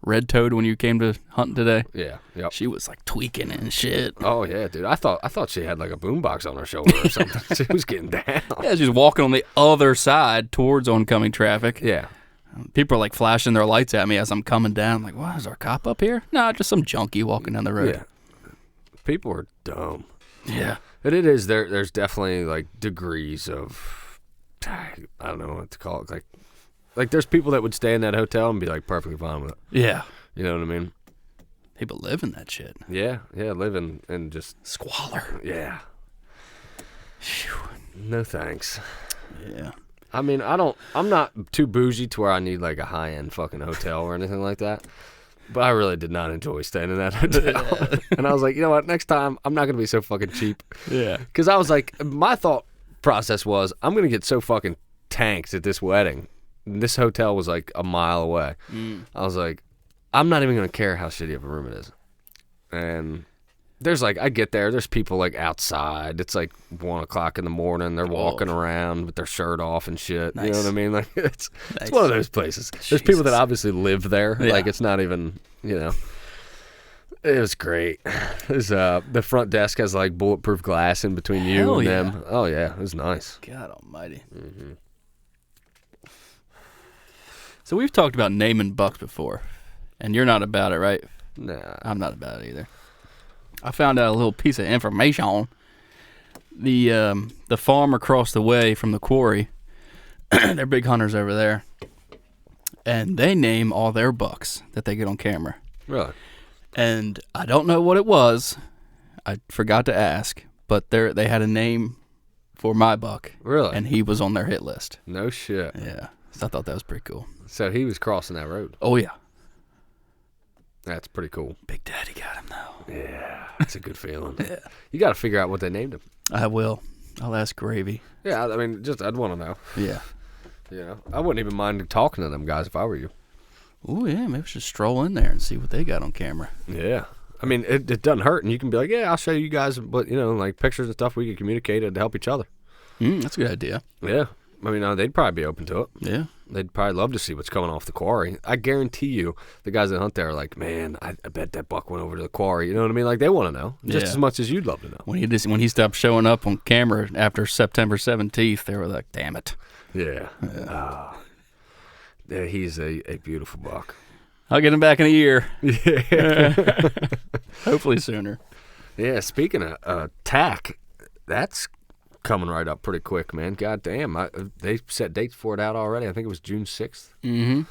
Red Toad when you came to hunting today? Yeah. Yep. She was like tweaking and shit. Oh yeah, dude. I thought she had like a boombox on her shoulder or something. She was getting down. Yeah, she's walking on the other side towards oncoming traffic. Yeah. People are like flashing their lights at me as I'm coming down. I'm like, what, is our cop up here? No, just some junkie walking down the road. Yeah. People are dumb. Yeah. But it is, there's definitely like degrees of, I don't know what to call it. Like there's people that would stay in that hotel and be like perfectly fine with it. Yeah. You know what I mean? People live in that shit. Yeah. Yeah. Living in just squalor. Yeah. Whew. No thanks. Yeah. I mean, I'm not too bougie to where I need like a high-end fucking hotel or anything like that. But I really did not enjoy staying in that hotel. And I was like, you know what? Next time, I'm not going to be so fucking cheap. Yeah. Because I was like, my thought process was, I'm going to get so fucking tanked at this wedding this hotel was like a mile away. I was like, I'm not even going to care how shitty of a room it is. And there's like, I get there, there's people like outside. It's like 1 o'clock in the morning. They're walking around with their shirt off and shit. Nice. You know what I mean? Like it's one of those places. Jesus. There's people that obviously live there. Yeah. Like it's not even, you know. It was great. The front desk has like bulletproof glass in between you and them. Oh yeah, it was nice. God almighty. Mm-hmm. So we've talked about naming bucks before, and you're not about it, right? Nah. I'm not about it either. I found out a little piece of information on the farm across the way from the quarry. They're big hunters over there, and they name all their bucks that they get on camera. Really? And I don't know what it was. I forgot to ask, but they had a name for my buck. Really? And he was on their hit list. No shit. Yeah. So I thought that was pretty cool. So he was crossing that road. Oh, yeah. That's pretty cool. Big Daddy got him, though. Yeah. That's a good feeling. Yeah. You got to figure out what they named him. I will. I'll ask Gravy. Yeah, I mean, I'd want to know. Yeah. You know, I wouldn't even mind talking to them guys if I were you. Oh, yeah, maybe we should stroll in there and see what they got on camera. Yeah. I mean, it doesn't hurt, and you can be like, yeah, I'll show you guys, but, you know, like pictures and stuff we can communicate to help each other. That's a good idea. Yeah. I mean, they'd probably be open to it. Yeah. They'd probably love to see what's coming off the quarry. I guarantee you, the guys that hunt there are like, man, I bet that buck went over to the quarry. You know what I mean? Like, they want to know just as much as you'd love to know. When he stopped showing up on camera after September 17th, they were like, damn it. Yeah. Yeah, he's a beautiful buck. I'll get him back in a year. Yeah. Hopefully sooner. Yeah, speaking of tack, that's coming right up pretty quick, man. God damn. They set dates for it out already. I think it was June 6th. Mm-hmm.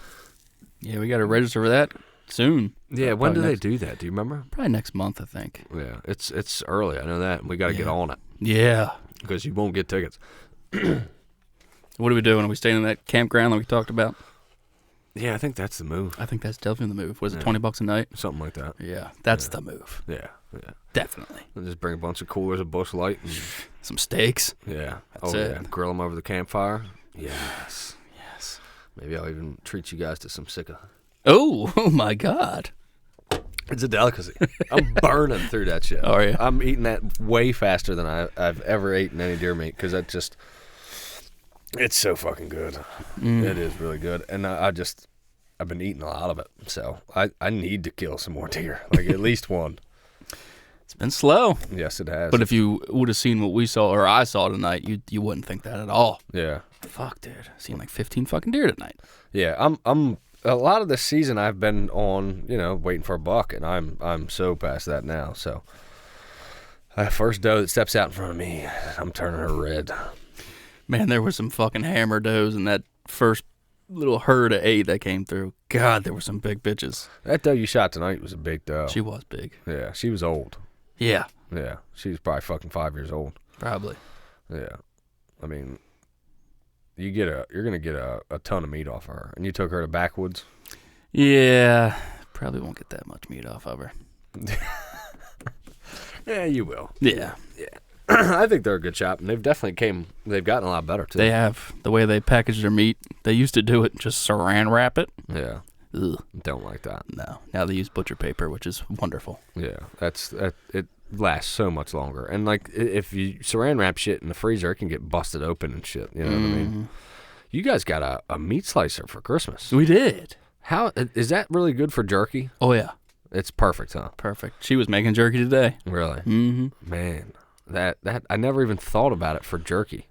Yeah, we got to register for that soon. Yeah, when do they do that? Do you remember? Probably next month, I think. Yeah, it's early. I know that. We got to get on it. Yeah. Because you won't get tickets. What are we doing? Are we staying in that campground that we talked about? Yeah, I think that's the move. I think that's definitely the move. Was it $20 a night? Something like that. Yeah, that's the move. Yeah. Definitely. And just bring a bunch of coolers of Busch Light. And, some steaks. Yeah. That's it. Yeah. Grill them over the campfire. Yes. Maybe I'll even treat you guys to some sicka. Oh my God. It's a delicacy. I'm burning through that shit. Oh, yeah. I'm eating that way faster than I've ever eaten any deer meat because it's so fucking good. It is really good. And I've been eating a lot of it. So I need to kill some more deer, like at least one. It's been slow. Yes, it has. But if you would have seen what we saw, or I saw tonight, you wouldn't think that at all. Yeah. Fuck, dude. I've seen like 15 fucking deer tonight. Yeah, I'm a lot of this season I've been on, waiting for a buck, and I'm so past that now. So first doe that steps out in front of me, I'm turning her red. Man, there were some fucking hammer does in that first little herd of 8 that came through. God, there were some big bitches. That doe you shot tonight was a big doe. She was big. Yeah, she was old. Yeah. Yeah, she was probably fucking 5 years old. Probably. Yeah. I mean, you're going to get a ton of meat off of her. And you took her to Backwoods? Yeah. Probably won't get that much meat off of her. Yeah, you will. Yeah. Yeah. I think they're a good shop, and they've gotten a lot better, too. They have. The way they package their meat, they used to do it just saran wrap it. Yeah. Ugh. Don't like that. No. Now they use butcher paper, which is wonderful. Yeah. It lasts so much longer. And, like, if you saran wrap shit in the freezer, it can get busted open and shit. You know what I mean? You guys got a meat slicer for Christmas. We did. How is that really good for jerky? Oh, yeah. It's perfect, huh? Perfect. She was making jerky today. Really? Mm-hmm. Man. That I never even thought about it for jerky.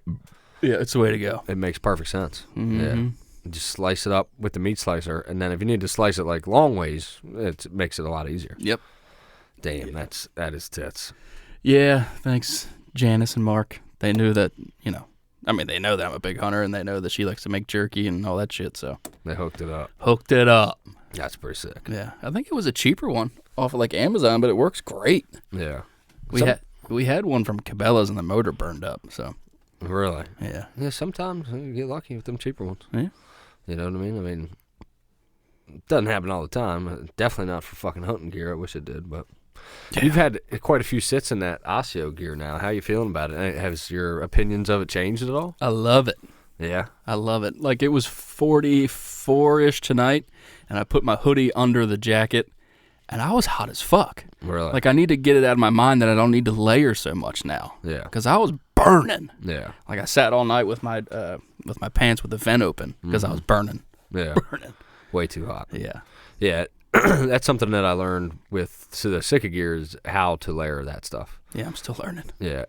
Yeah, it's the way to go. It makes perfect sense. Mm-hmm. Yeah, just slice it up with the meat slicer, and then if you need to slice it like long ways, it makes it a lot easier. Yep. Damn, that is tits. Yeah, thanks, Janice and Mark. They knew that, they know that I'm a big hunter, and they know that she likes to make jerky and all that shit. So they hooked it up. That's pretty sick. Yeah, I think it was a cheaper one off of like Amazon, but it works great. Yeah. We had one from Cabela's and the motor burned up, so. Really? Yeah. Yeah, sometimes you get lucky with them cheaper ones. Yeah. You know what I mean? I mean, it doesn't happen all the time. Definitely not for fucking hunting gear. I wish it did, but you've had quite a few sits in that Osseo gear now. How you feeling about it? Has your opinions of it changed at all? I love it. Yeah. I love it. Like, it was 44-ish tonight, and I put my hoodie under the jacket, and I was hot as fuck. Really? Like, I need to get it out of my mind that I don't need to layer so much now. Yeah. Because I was burning. Yeah. Like, I sat all night with my pants with the vent open because I was burning. Yeah. Burning. Way too hot. Yeah. Yeah. That's something that I learned with the Sika gear is how to layer that stuff. Yeah, I'm still learning. Yeah.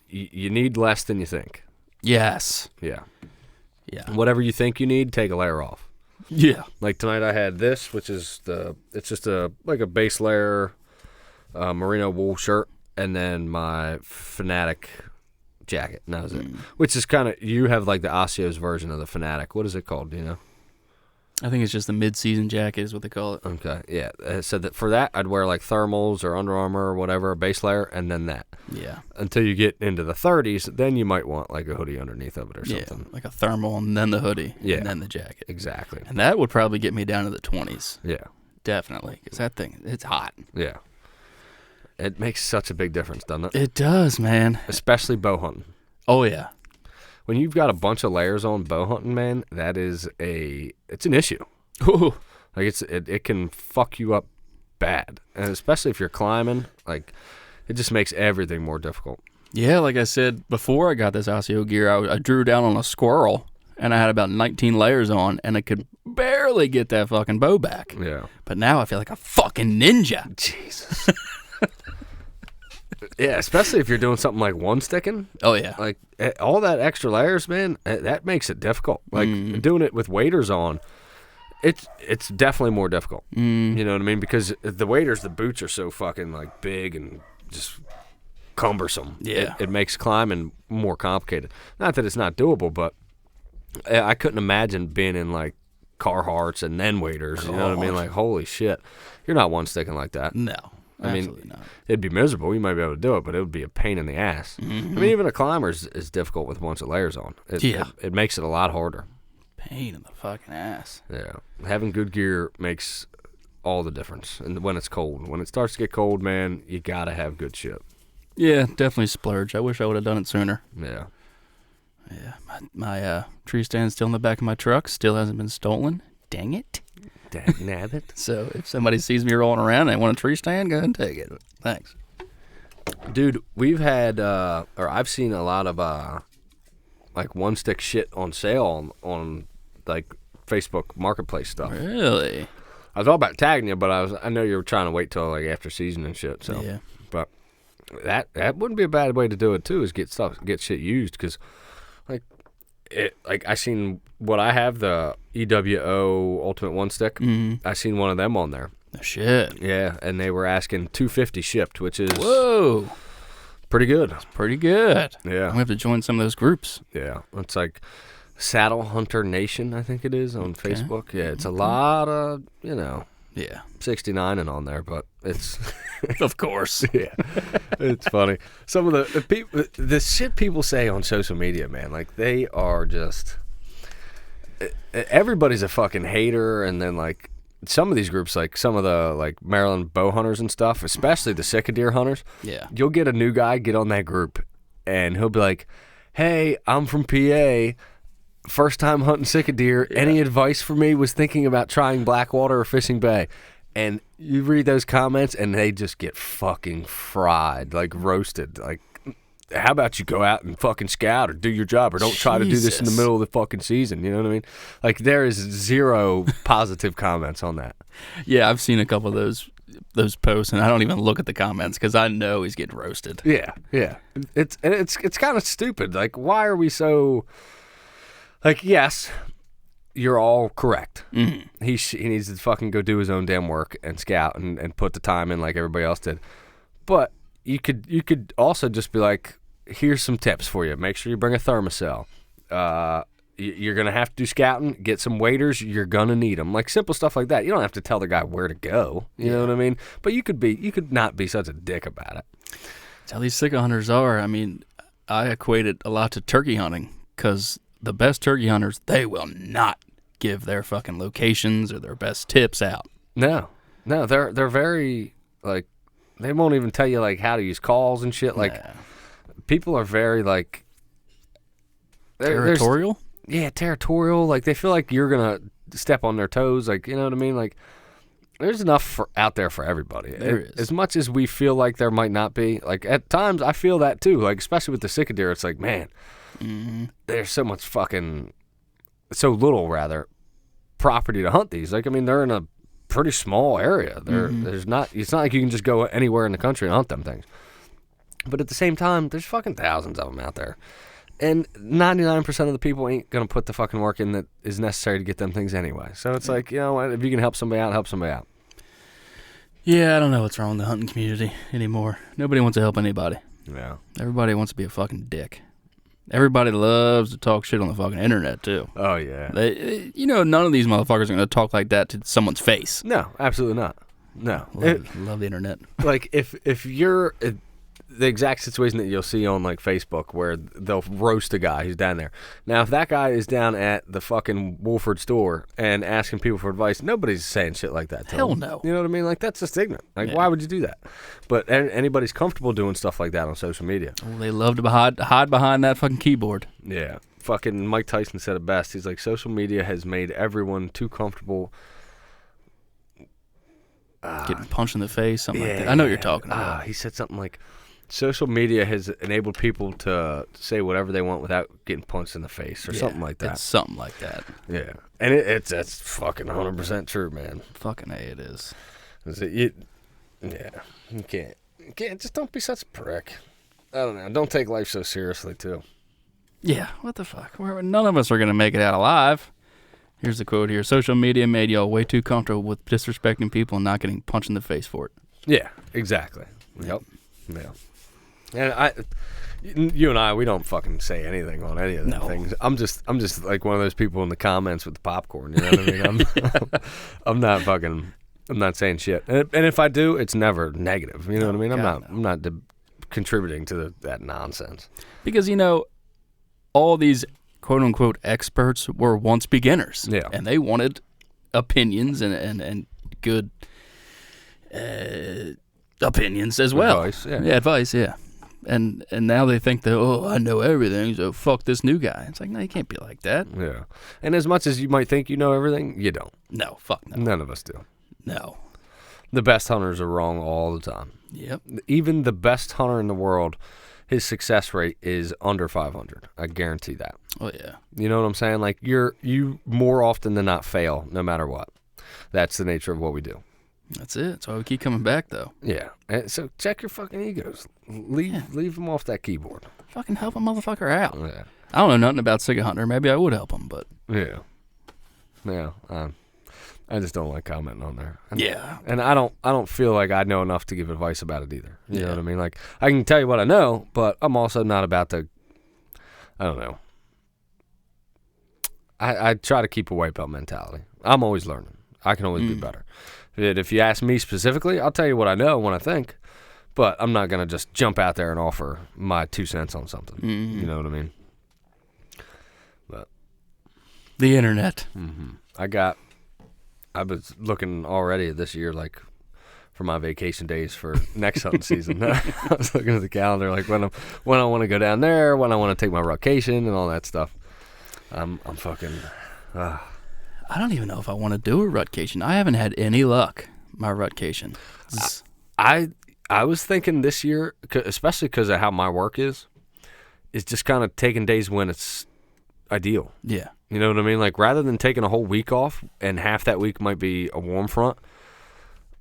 You need less than you think. Yes. Yeah. Yeah. Whatever you think you need, take a layer off. Yeah. Like tonight I had this, which is it's just a base layer merino wool shirt, and then my Fanatic jacket, and that was it. Which is kind of, you have like the Ossios version of the Fanatic. What is it called, do you know? I think it's just the mid-season jacket is what they call it. Okay, yeah. So that for that, I'd wear like thermals or Under Armour or whatever, a base layer, and then that. Yeah. Until you get into the 30s, then you might want like a hoodie underneath of it or something. Yeah, like a thermal and then the hoodie Yeah. and then the jacket. Exactly. And that would probably get me down to the 20s. Yeah. Definitely, because that thing, it's hot. Yeah. It makes such a big difference, doesn't it? It does, man. Especially bow hunting. Oh, yeah. When you've got a bunch of layers on bow hunting, man, it's an issue. Ooh. Like it can fuck you up bad, and especially if you're climbing, like it just makes everything more difficult. Yeah, like I said, before I got this Osseo gear, I drew down on a squirrel, and I had about 19 layers on, and I could barely get that fucking bow back. Yeah. But now I feel like a fucking ninja. Jesus. Yeah, especially if you're doing something like one sticking. Oh, yeah. Like all that extra layers, man, that makes it difficult. Like doing it with waders on, it's definitely more difficult. You know what I mean? Because the waders, the boots are so fucking like big and just cumbersome. Yeah. It makes climbing more complicated. Not that it's not doable, but I couldn't imagine being in like Carhartts and then waders. You know what I mean? Like, holy shit. You're not one sticking like that. No. I mean, absolutely not. it'd be miserable. You might be able to do it, but it would be a pain in the ass. I mean, even a climber is difficult with a bunch of layers on. It makes it a lot harder. Pain in the fucking ass. Yeah. Having good gear makes all the difference. And when it's cold. When it starts to get cold, man, you got to have good shit. Yeah, definitely splurge. I wish I would have done it sooner. Yeah. Yeah, my tree stand's still in the back of my truck. Still hasn't been stolen. Dang it. Dag nabbit. So if somebody sees me rolling around and they want a tree stand, go ahead and take it. Thanks. Dude, we've had, or I've seen a lot of, like one stick shit on sale on like Facebook Marketplace stuff. Really? I was all about tagging you, but I know you were trying to wait till like after season and shit. So, Yeah. but that wouldn't be a bad way to do it too. Is get shit used, because like I seen what I have, the EWO Ultimate One Stick. I seen one of them on there. Oh, shit. Yeah, and they were asking $250 shipped, which is Whoa. pretty good. Pretty good. I'm Yeah, going to have to join some of those groups. yeah. It's like Saddle Hunter Nation, I think it is, on Facebook. Yeah, it's a lot of, Yeah. 69 and on there, but it's Of course. yeah, it's funny. Some of the people, the shit people say on social media, man, like they are just, everybody's a fucking hater. And then like some of these groups, like some of the like Maryland bow hunters and stuff, especially the Sika deer hunters, Yeah. you'll get a new guy get on that group and he'll be like, hey, I'm from PA, first time hunting Sika deer. Any advice for me? Was thinking about trying Blackwater or Fishing Bay. And you read those comments and they just get fucking fried, like roasted. Like, how about you go out and fucking scout or do your job, or don't try to do this in the Jesus. middle of the fucking season. You know what I mean? Like, there is zero positive comments on that. Yeah, I've seen a couple of those posts, and I don't even look at the comments because I know he's getting roasted. Yeah, yeah. It's kind of stupid. Like, why are we so... Like, yes, you're all correct. He needs to fucking go do his own damn work and scout and put the time in like everybody else did. But you could also just be like, here's some tips for you. Make sure you bring a thermocell. You're going to have to do scouting. Get some waders. You're going to need them. Like simple stuff like that. You don't have to tell the guy where to go. You know what I mean? But you could not be such a dick about it. That's how these Sika hunters are. I mean, I equate it a lot to turkey hunting because the best turkey hunters, they will not give their fucking locations or their best tips out. No, they're very like, they won't even tell you like how to use calls and shit. Like, people are very like Territorial? territorial. Like, they feel like you're going to step on their toes. Like, you know what I mean? Like, there's enough out there for everybody. There is. As much as we feel like there might not be, like, at times I feel that too. Like, especially with the sick deer, it's like, man, there's so much so little, rather, property to hunt these. Like, I mean, they're in a pretty small area. It's not like you can just go anywhere in the country and hunt them things. But at the same time, there's fucking thousands of them out there. And 99% of the people ain't going to put the fucking work in that is necessary to get them things anyway. So it's like, you know what, if you can help somebody out, help somebody out. Yeah, I don't know what's wrong with the hunting community anymore. Nobody wants to help anybody. Yeah. Everybody wants to be a fucking dick. Everybody loves to talk shit on the fucking internet, too. Oh, yeah. None of these motherfuckers are going to talk like that to someone's face. No, absolutely not. No. Love the internet. Like, if you're... the exact situation that you'll see on, like, Facebook where they'll roast a guy who's down there. Now, if that guy is down at the fucking Wolford store and asking people for advice, nobody's saying shit like that to Hell him. no. You know what I mean? Like, that's just ignorant. Like, why would you do that? But anybody's comfortable doing stuff like that on social media. Oh, they love to hide behind that fucking keyboard. Yeah. Fucking Mike Tyson said it best. He's like, social media has made everyone too comfortable. Getting punched in the face, something like that. I know what you're talking about. He said something like, social media has enabled people to say whatever they want without getting punched in the face or something like that. It's something like that. Yeah. And that's fucking 100% true, man. Fucking A, it is. You can't, just don't be such a prick. I don't know. Don't take life so seriously, too. Yeah, what the fuck? None of us are going to make it out alive. Here's the quote here. Social media made y'all way too comfortable with disrespecting people and not getting punched in the face for it. Yeah, exactly. Yep. Yeah. And you and I, we don't fucking say anything on any of the things. I'm just like one of those people in the comments with the popcorn. You know what I mean? I'm not saying shit. And if I do, it's never negative. You know what I mean? I'm not contributing to that nonsense. Because all these quote unquote experts were once beginners. Yeah. And they wanted opinions and good opinions as well. Advice, yeah. Yeah, advice, yeah. And now they think that, I know everything, so fuck this new guy. It's like, no, you can't be like that. Yeah. And as much as you might think you know everything, you don't. No, fuck no. None of us do. No. The best hunters are wrong all the time. Yep. Even the best hunter in the world, his success rate is under 500. I guarantee that. Oh, yeah. You know what I'm saying? Like, you more often than not fail, no matter what. That's the nature of what we do. That's it. That's why we keep coming back, though. Yeah. And so check your fucking egos. Leave them off that keyboard. Fucking help a motherfucker out. Yeah. I don't know nothing about Sick Hunter. Maybe I would help him, but... Yeah. Yeah. I just don't like commenting on there. Yeah. And I don't feel like I know enough to give advice about it either. You know what I mean? Like, I can tell you what I know, but I'm also not about to, I don't know. I try to keep a white belt mentality. I'm always learning. I can always be better. If you ask me specifically, I'll tell you what I know when I think, but I'm not going to just jump out there and offer my 2 cents on something. Mm-hmm. You know what I mean? But the internet. Mm-hmm. I was looking already this year, like, for my vacation days for next hunting season. I was looking at the calendar, like, when I want to go down there, when I want to take my vacation and all that stuff. I'm fucking... I don't even know if I want to do a rutcation. I haven't had any luck, my rutcation. I was thinking this year, especially because of how my work is just kind of taking days when it's ideal. Yeah. You know what I mean? Like, rather than taking a whole week off, and half that week might be a warm front,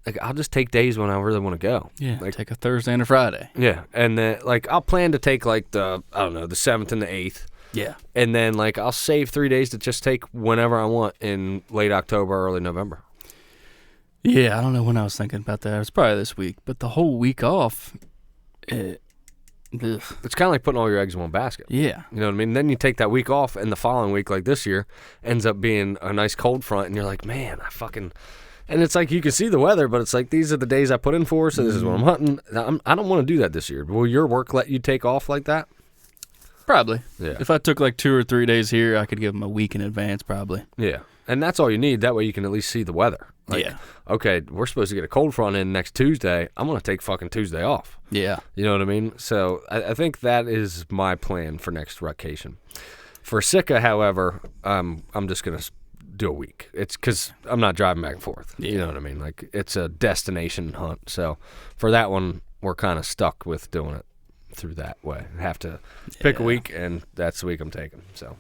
like, I'll just take days when I really want to go. Yeah, like, take a Thursday and a Friday. Yeah, and then, like, I'll plan to take, like, the 7th and the 8th. Yeah. And then, like, I'll save 3 days to just take whenever I want in late October, early November. Yeah, I don't know when I was thinking about that. It was probably this week. But the whole week off, it's kind of like putting all your eggs in one basket. Yeah. You know what I mean? Then you take that week off, and the following week, like this year, ends up being a nice cold front, and you're like, man, and it's like you can see the weather, but it's like, these are the days I put in for, so this is what I'm hunting. I don't want to do that this year. Will your work let you take off like that? Probably. Yeah. If I took like 2 or 3 days here, I could give them a week in advance, probably. Yeah. And that's all you need. That way you can at least see the weather. Like, yeah. Okay, we're supposed to get a cold front in next Tuesday. I'm going to take fucking Tuesday off. Yeah. You know what I mean? So I think that is my plan for next rutcation. For Sitka, however, I'm just gonna do a week. It's because I'm not driving back and forth. You know what I mean? Like, it's a destination hunt. So for that one, we're kind of stuck with doing it through that way. Have to pick a week, and that's the week I'm taking. So.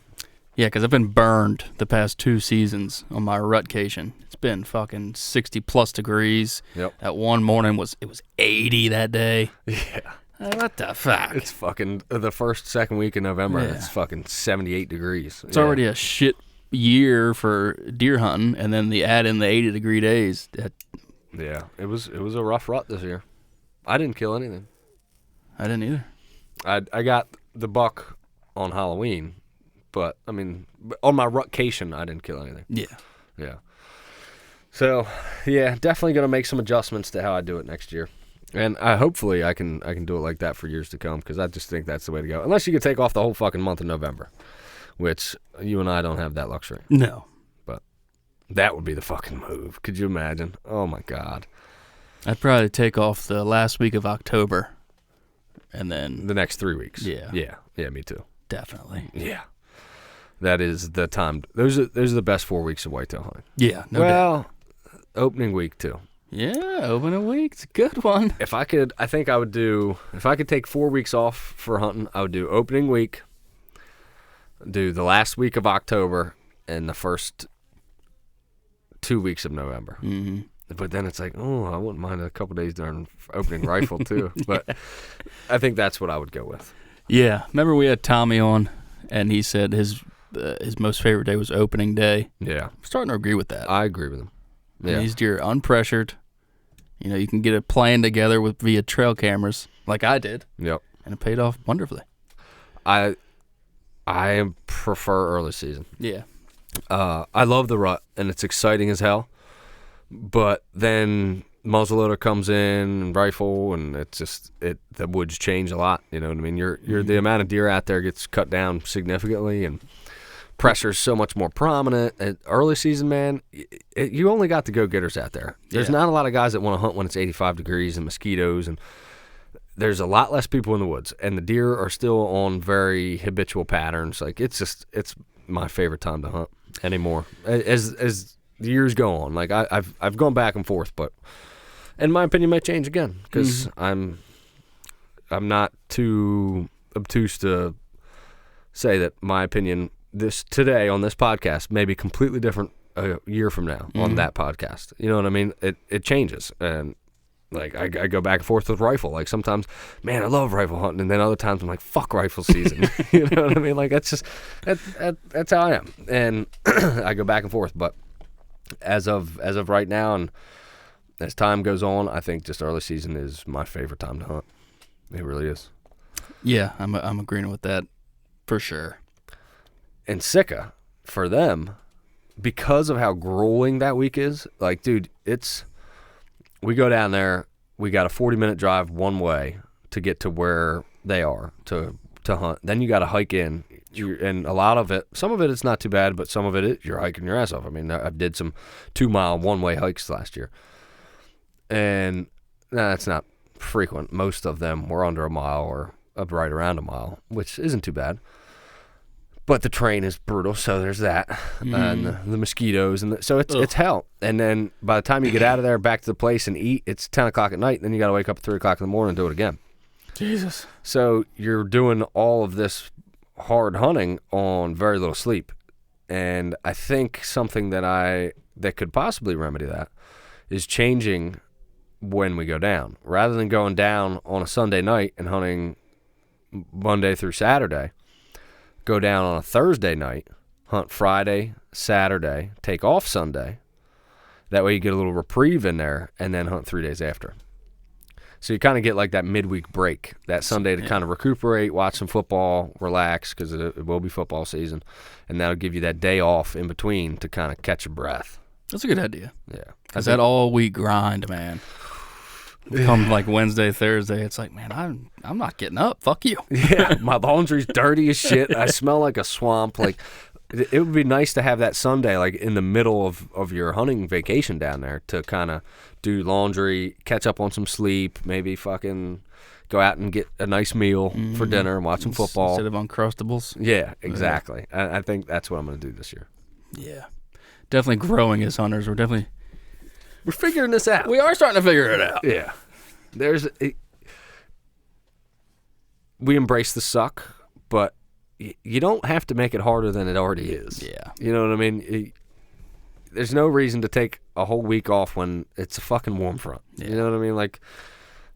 Yeah, because I've been burned the past 2 seasons on my rutcation. It's been fucking 60-plus degrees. Yep. That one morning it was 80 that day. Yeah. What the fuck? It's fucking the second week in November. Yeah. It's fucking 78 degrees. It's already a shit year for deer hunting, and then add in the 80-degree days. Yeah, it was a rough rut this year. I didn't kill anything. I didn't either. I got the buck on Halloween. But, I mean, on my rutcation, I didn't kill anything. Yeah. So, yeah, definitely going to make some adjustments to how I do it next year. And hopefully I can do it like that for years to come, because I just think that's the way to go. Unless you could take off the whole fucking month of November, which you and I don't have that luxury. No. But that would be the fucking move. Could you imagine? Oh, my God. I'd probably take off the last week of October, and then... The next 3 weeks. Yeah. Yeah, me too. Definitely. Yeah. That is the time. Those are the best 4 weeks of whitetail hunting. Yeah, no doubt. Opening week too. Yeah, opening week. It's a good one. If I could take 4 weeks off for hunting, I would do opening week, do the last week of October, and the first 2 weeks of November. Mm-hmm. But then it's like, I wouldn't mind a couple days during opening rifle too. But I think that's what I would go with. Yeah, remember we had Tommy on, and he said his most favorite day was opening day. Yeah. I'm starting to agree with that. I agree with him. Yeah. These deer are unpressured. You know, you can get a plan together via trail cameras like I did. Yep. And it paid off wonderfully. I prefer early season. Yeah. I love the rut, and it's exciting as hell. But then muzzleloader comes in and rifle, and it's just the woods change a lot. You know what I mean? You're the amount of deer out there gets cut down significantly, and pressure's so much more prominent. And early season, man, you only got the go-getters out there. There's not a lot of guys that want to hunt when it's 85 degrees and mosquitoes, and there's a lot less people in the woods, and the deer are still on very habitual patterns. Like, it's my favorite time to hunt anymore. As the years go on, like I've gone back and forth, but in my opinion, might change again, because I'm not too obtuse to say that my opinion today on this podcast may be completely different a year from now on that podcast. You know what I mean? It changes, and like I go back and forth with rifle. Like, sometimes, man, I love rifle hunting, and then other times I'm like, fuck rifle season. You know what I mean? Like, that's how I am, and I go back and forth. But as of right now, and as time goes on, I think just early season is my favorite time to hunt. It really is. Yeah, I'm agreeing with that for sure. And Sitka, for them, because of how grueling that week is, like, dude, we go down there, we got a 40-minute drive one way to get to where they are to hunt. Then you got to hike in, and a lot of it, some of it it's not too bad, but some of it you're hiking your ass off. I mean, I did some 2-mile one-way hikes last year, and that's not frequent. Most of them were under a mile or up right around a mile, which isn't too bad. But the terrain is brutal, so there's that, and the mosquitoes, and so it's hell. And then by the time you get out of there, back to the place and eat, it's 10 o'clock at night, and then you got to wake up at 3 o'clock in the morning and do it again. Jesus. So you're doing all of this hard hunting on very little sleep, and I think something that could possibly remedy that is changing when we go down. Rather than going down on a Sunday night and hunting Monday through Saturday, go down on a Thursday night, hunt Friday, Saturday, take off Sunday. That way you get a little reprieve in there, and then hunt 3 days after. So you kind of get like that midweek break, that Sunday to kind of recuperate, watch some football, relax, because it will be football season, and that'll give you that day off in between to kind of catch your breath. That's a good idea. Yeah. Because that all-week grind, man. Come like Wednesday, Thursday, it's like, man, I'm not getting up. Fuck you. Yeah, my laundry's dirty as shit. I smell like a swamp. Like, it would be nice to have that Sunday, like, in the middle of your hunting vacation down there, to kind of do laundry, catch up on some sleep, maybe fucking go out and get a nice meal for dinner and watch some football. Instead of Uncrustables. Yeah, exactly. I think that's what I'm going to do this year. Yeah. Definitely growing as hunters. We're figuring this out. We are starting to figure it out. Yeah. We embrace the suck, but you don't have to make it harder than it already is. Yeah. You know what I mean? There's no reason to take a whole week off when it's a fucking warm front. Yeah. You know what I mean? Like,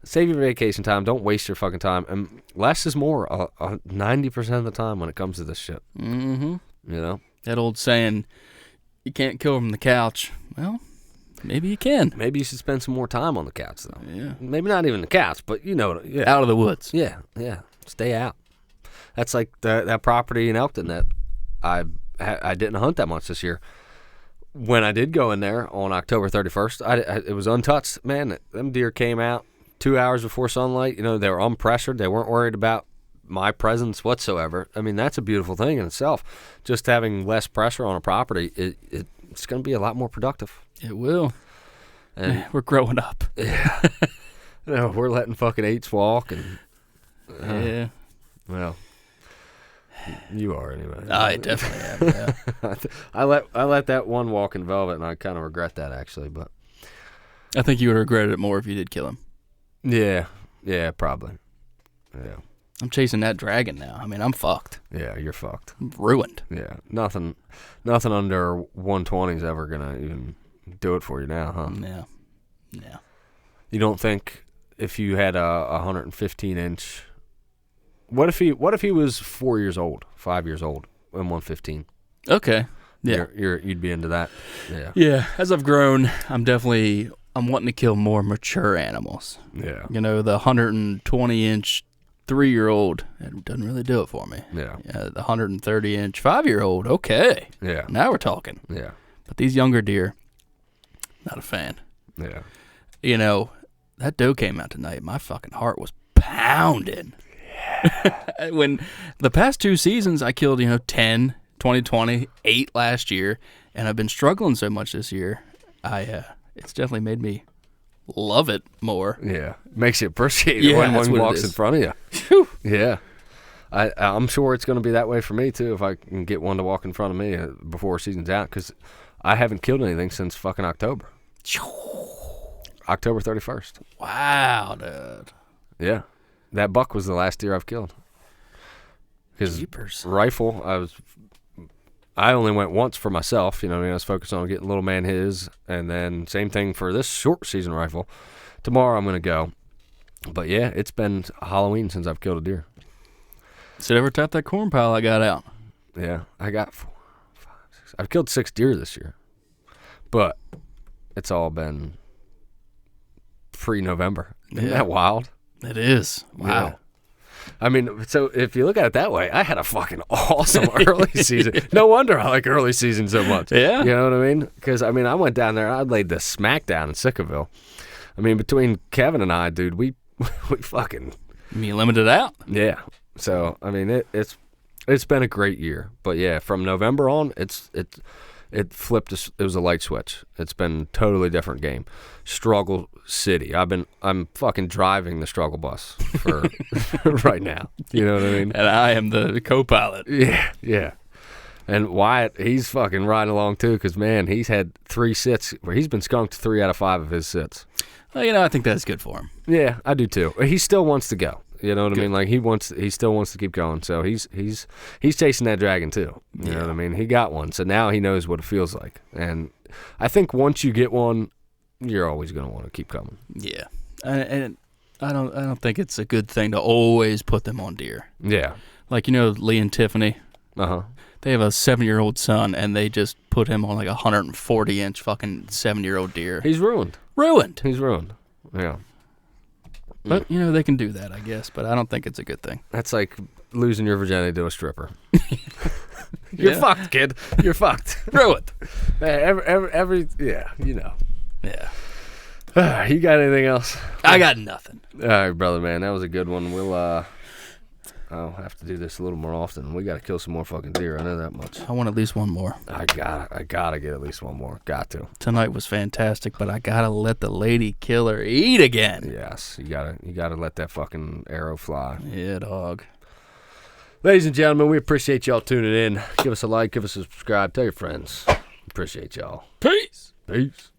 save your vacation time. Don't waste your fucking time. And less is more 90% of the time when it comes to this shit. Mm-hmm. You know? That old saying, you can't kill from the couch. Well, maybe you can. Maybe you should spend some more time on the couch, though. Yeah. Maybe not even the couch, but you know. Yeah. Out of the woods. Yeah, yeah. Stay out. That's like that property in Elkton that I didn't hunt that much this year. When I did go in there on October 31st, it was untouched. Man, them deer came out 2 hours before sunlight. You know, they were unpressured. They weren't worried about my presence whatsoever. I mean, that's a beautiful thing in itself. Just having less pressure on a property, it's going to be a lot more productive. It will. And we're growing up. Yeah. We're letting fucking eights walk. And yeah. Well, you are anyway. I definitely am, yeah. I let that one walk in velvet, and I kind of regret that, actually. But I think you would regret it more if you did kill him. Yeah, probably. Yeah. I'm chasing that dragon now. I mean, I'm fucked. Yeah, you're fucked. I'm ruined. Yeah, nothing under 120 is ever gonna even do it for you now, huh? Yeah. You don't think if you had a 115-inch? What if he was 4 years old, 5 years old, and 115? Okay. Yeah. You'd be into that. Yeah. Yeah. As I've grown, I'm wanting to kill more mature animals. Yeah. You know, the 120-inch 3-year-old, it doesn't really do it for me. Yeah. The 130-inch 5-year-old, okay. Yeah. Now we're talking. Yeah. But these younger deer, not a fan. Yeah. You know, that doe came out tonight. My fucking heart was pounding. Yeah. When the past 2 seasons, I killed, 10, 2020, 8 last year, and I've been struggling so much this year. It's definitely made me love it more. Yeah, makes you appreciate it when one walks in front of you. Whew. Yeah, I'm sure it's going to be that way for me too if I can get one to walk in front of me before season's out, because I haven't killed anything since fucking October 31st. Wow, dude. Yeah, that buck was the last deer I've killed. Because rifle, I only went once for myself. You know what I mean? I was focused on getting little man his, and then same thing for this short season rifle. Tomorrow I'm going to go. But yeah, it's been Halloween since I've killed a deer. So ever tap that corn pile I got out? Yeah, I got 4, 5, 6. I've killed 6 deer this year. But it's all been pre-November. Isn't that wild? It is. Wow. Yeah. I mean, so if you look at it that way, I had a fucking awesome early season. No wonder I like early season so much. Yeah. You know what I mean? Because, I mean, I went down there, I laid the smack down in Sickaville. I mean, between Kevin and I, dude, we fucking... You limited out? Yeah. So, I mean, it's been a great year. But, yeah, from November on, it flipped. It was a light switch. It's been a totally different game. Struggle City. I'm fucking driving the struggle bus for right now. You know what I mean? And I am the co-pilot. Yeah. And Wyatt, he's fucking riding along too, because man, he's had 3 sits where he's been skunked 3 out of 5 of his sits. Well, I think that's good for him. Yeah, I do too. He still wants to go. You know what I mean? Like he still wants to keep going. So he's chasing that dragon too. You know what I mean? He got one, so now he knows what it feels like. And I think once you get one, you're always going to want to keep coming. Yeah, and I don't think it's a good thing to always put them on deer. Yeah, like Lee and Tiffany. They have a 7-year-old son, and they just put him on like a 140-inch fucking 7-year-old deer. He's ruined. He's ruined. Yeah. But, they can do that, I guess. But I don't think it's a good thing. That's like losing your virginity to a stripper. You're fucked, kid. You're fucked. Ruined. Every yeah. You got anything else? I got nothing. All right, brother, man. That was a good one. We'll I'll have to do this a little more often. We got to kill some more fucking deer. I know that much. I want at least one more. I gotta get at least one more. Got to. Tonight was fantastic, but I gotta let the lady killer eat again. Yes, you gotta let that fucking arrow fly. Yeah, dog. Ladies and gentlemen, we appreciate y'all tuning in. Give us a like, give us a subscribe, tell your friends. Appreciate y'all. Peace. Peace.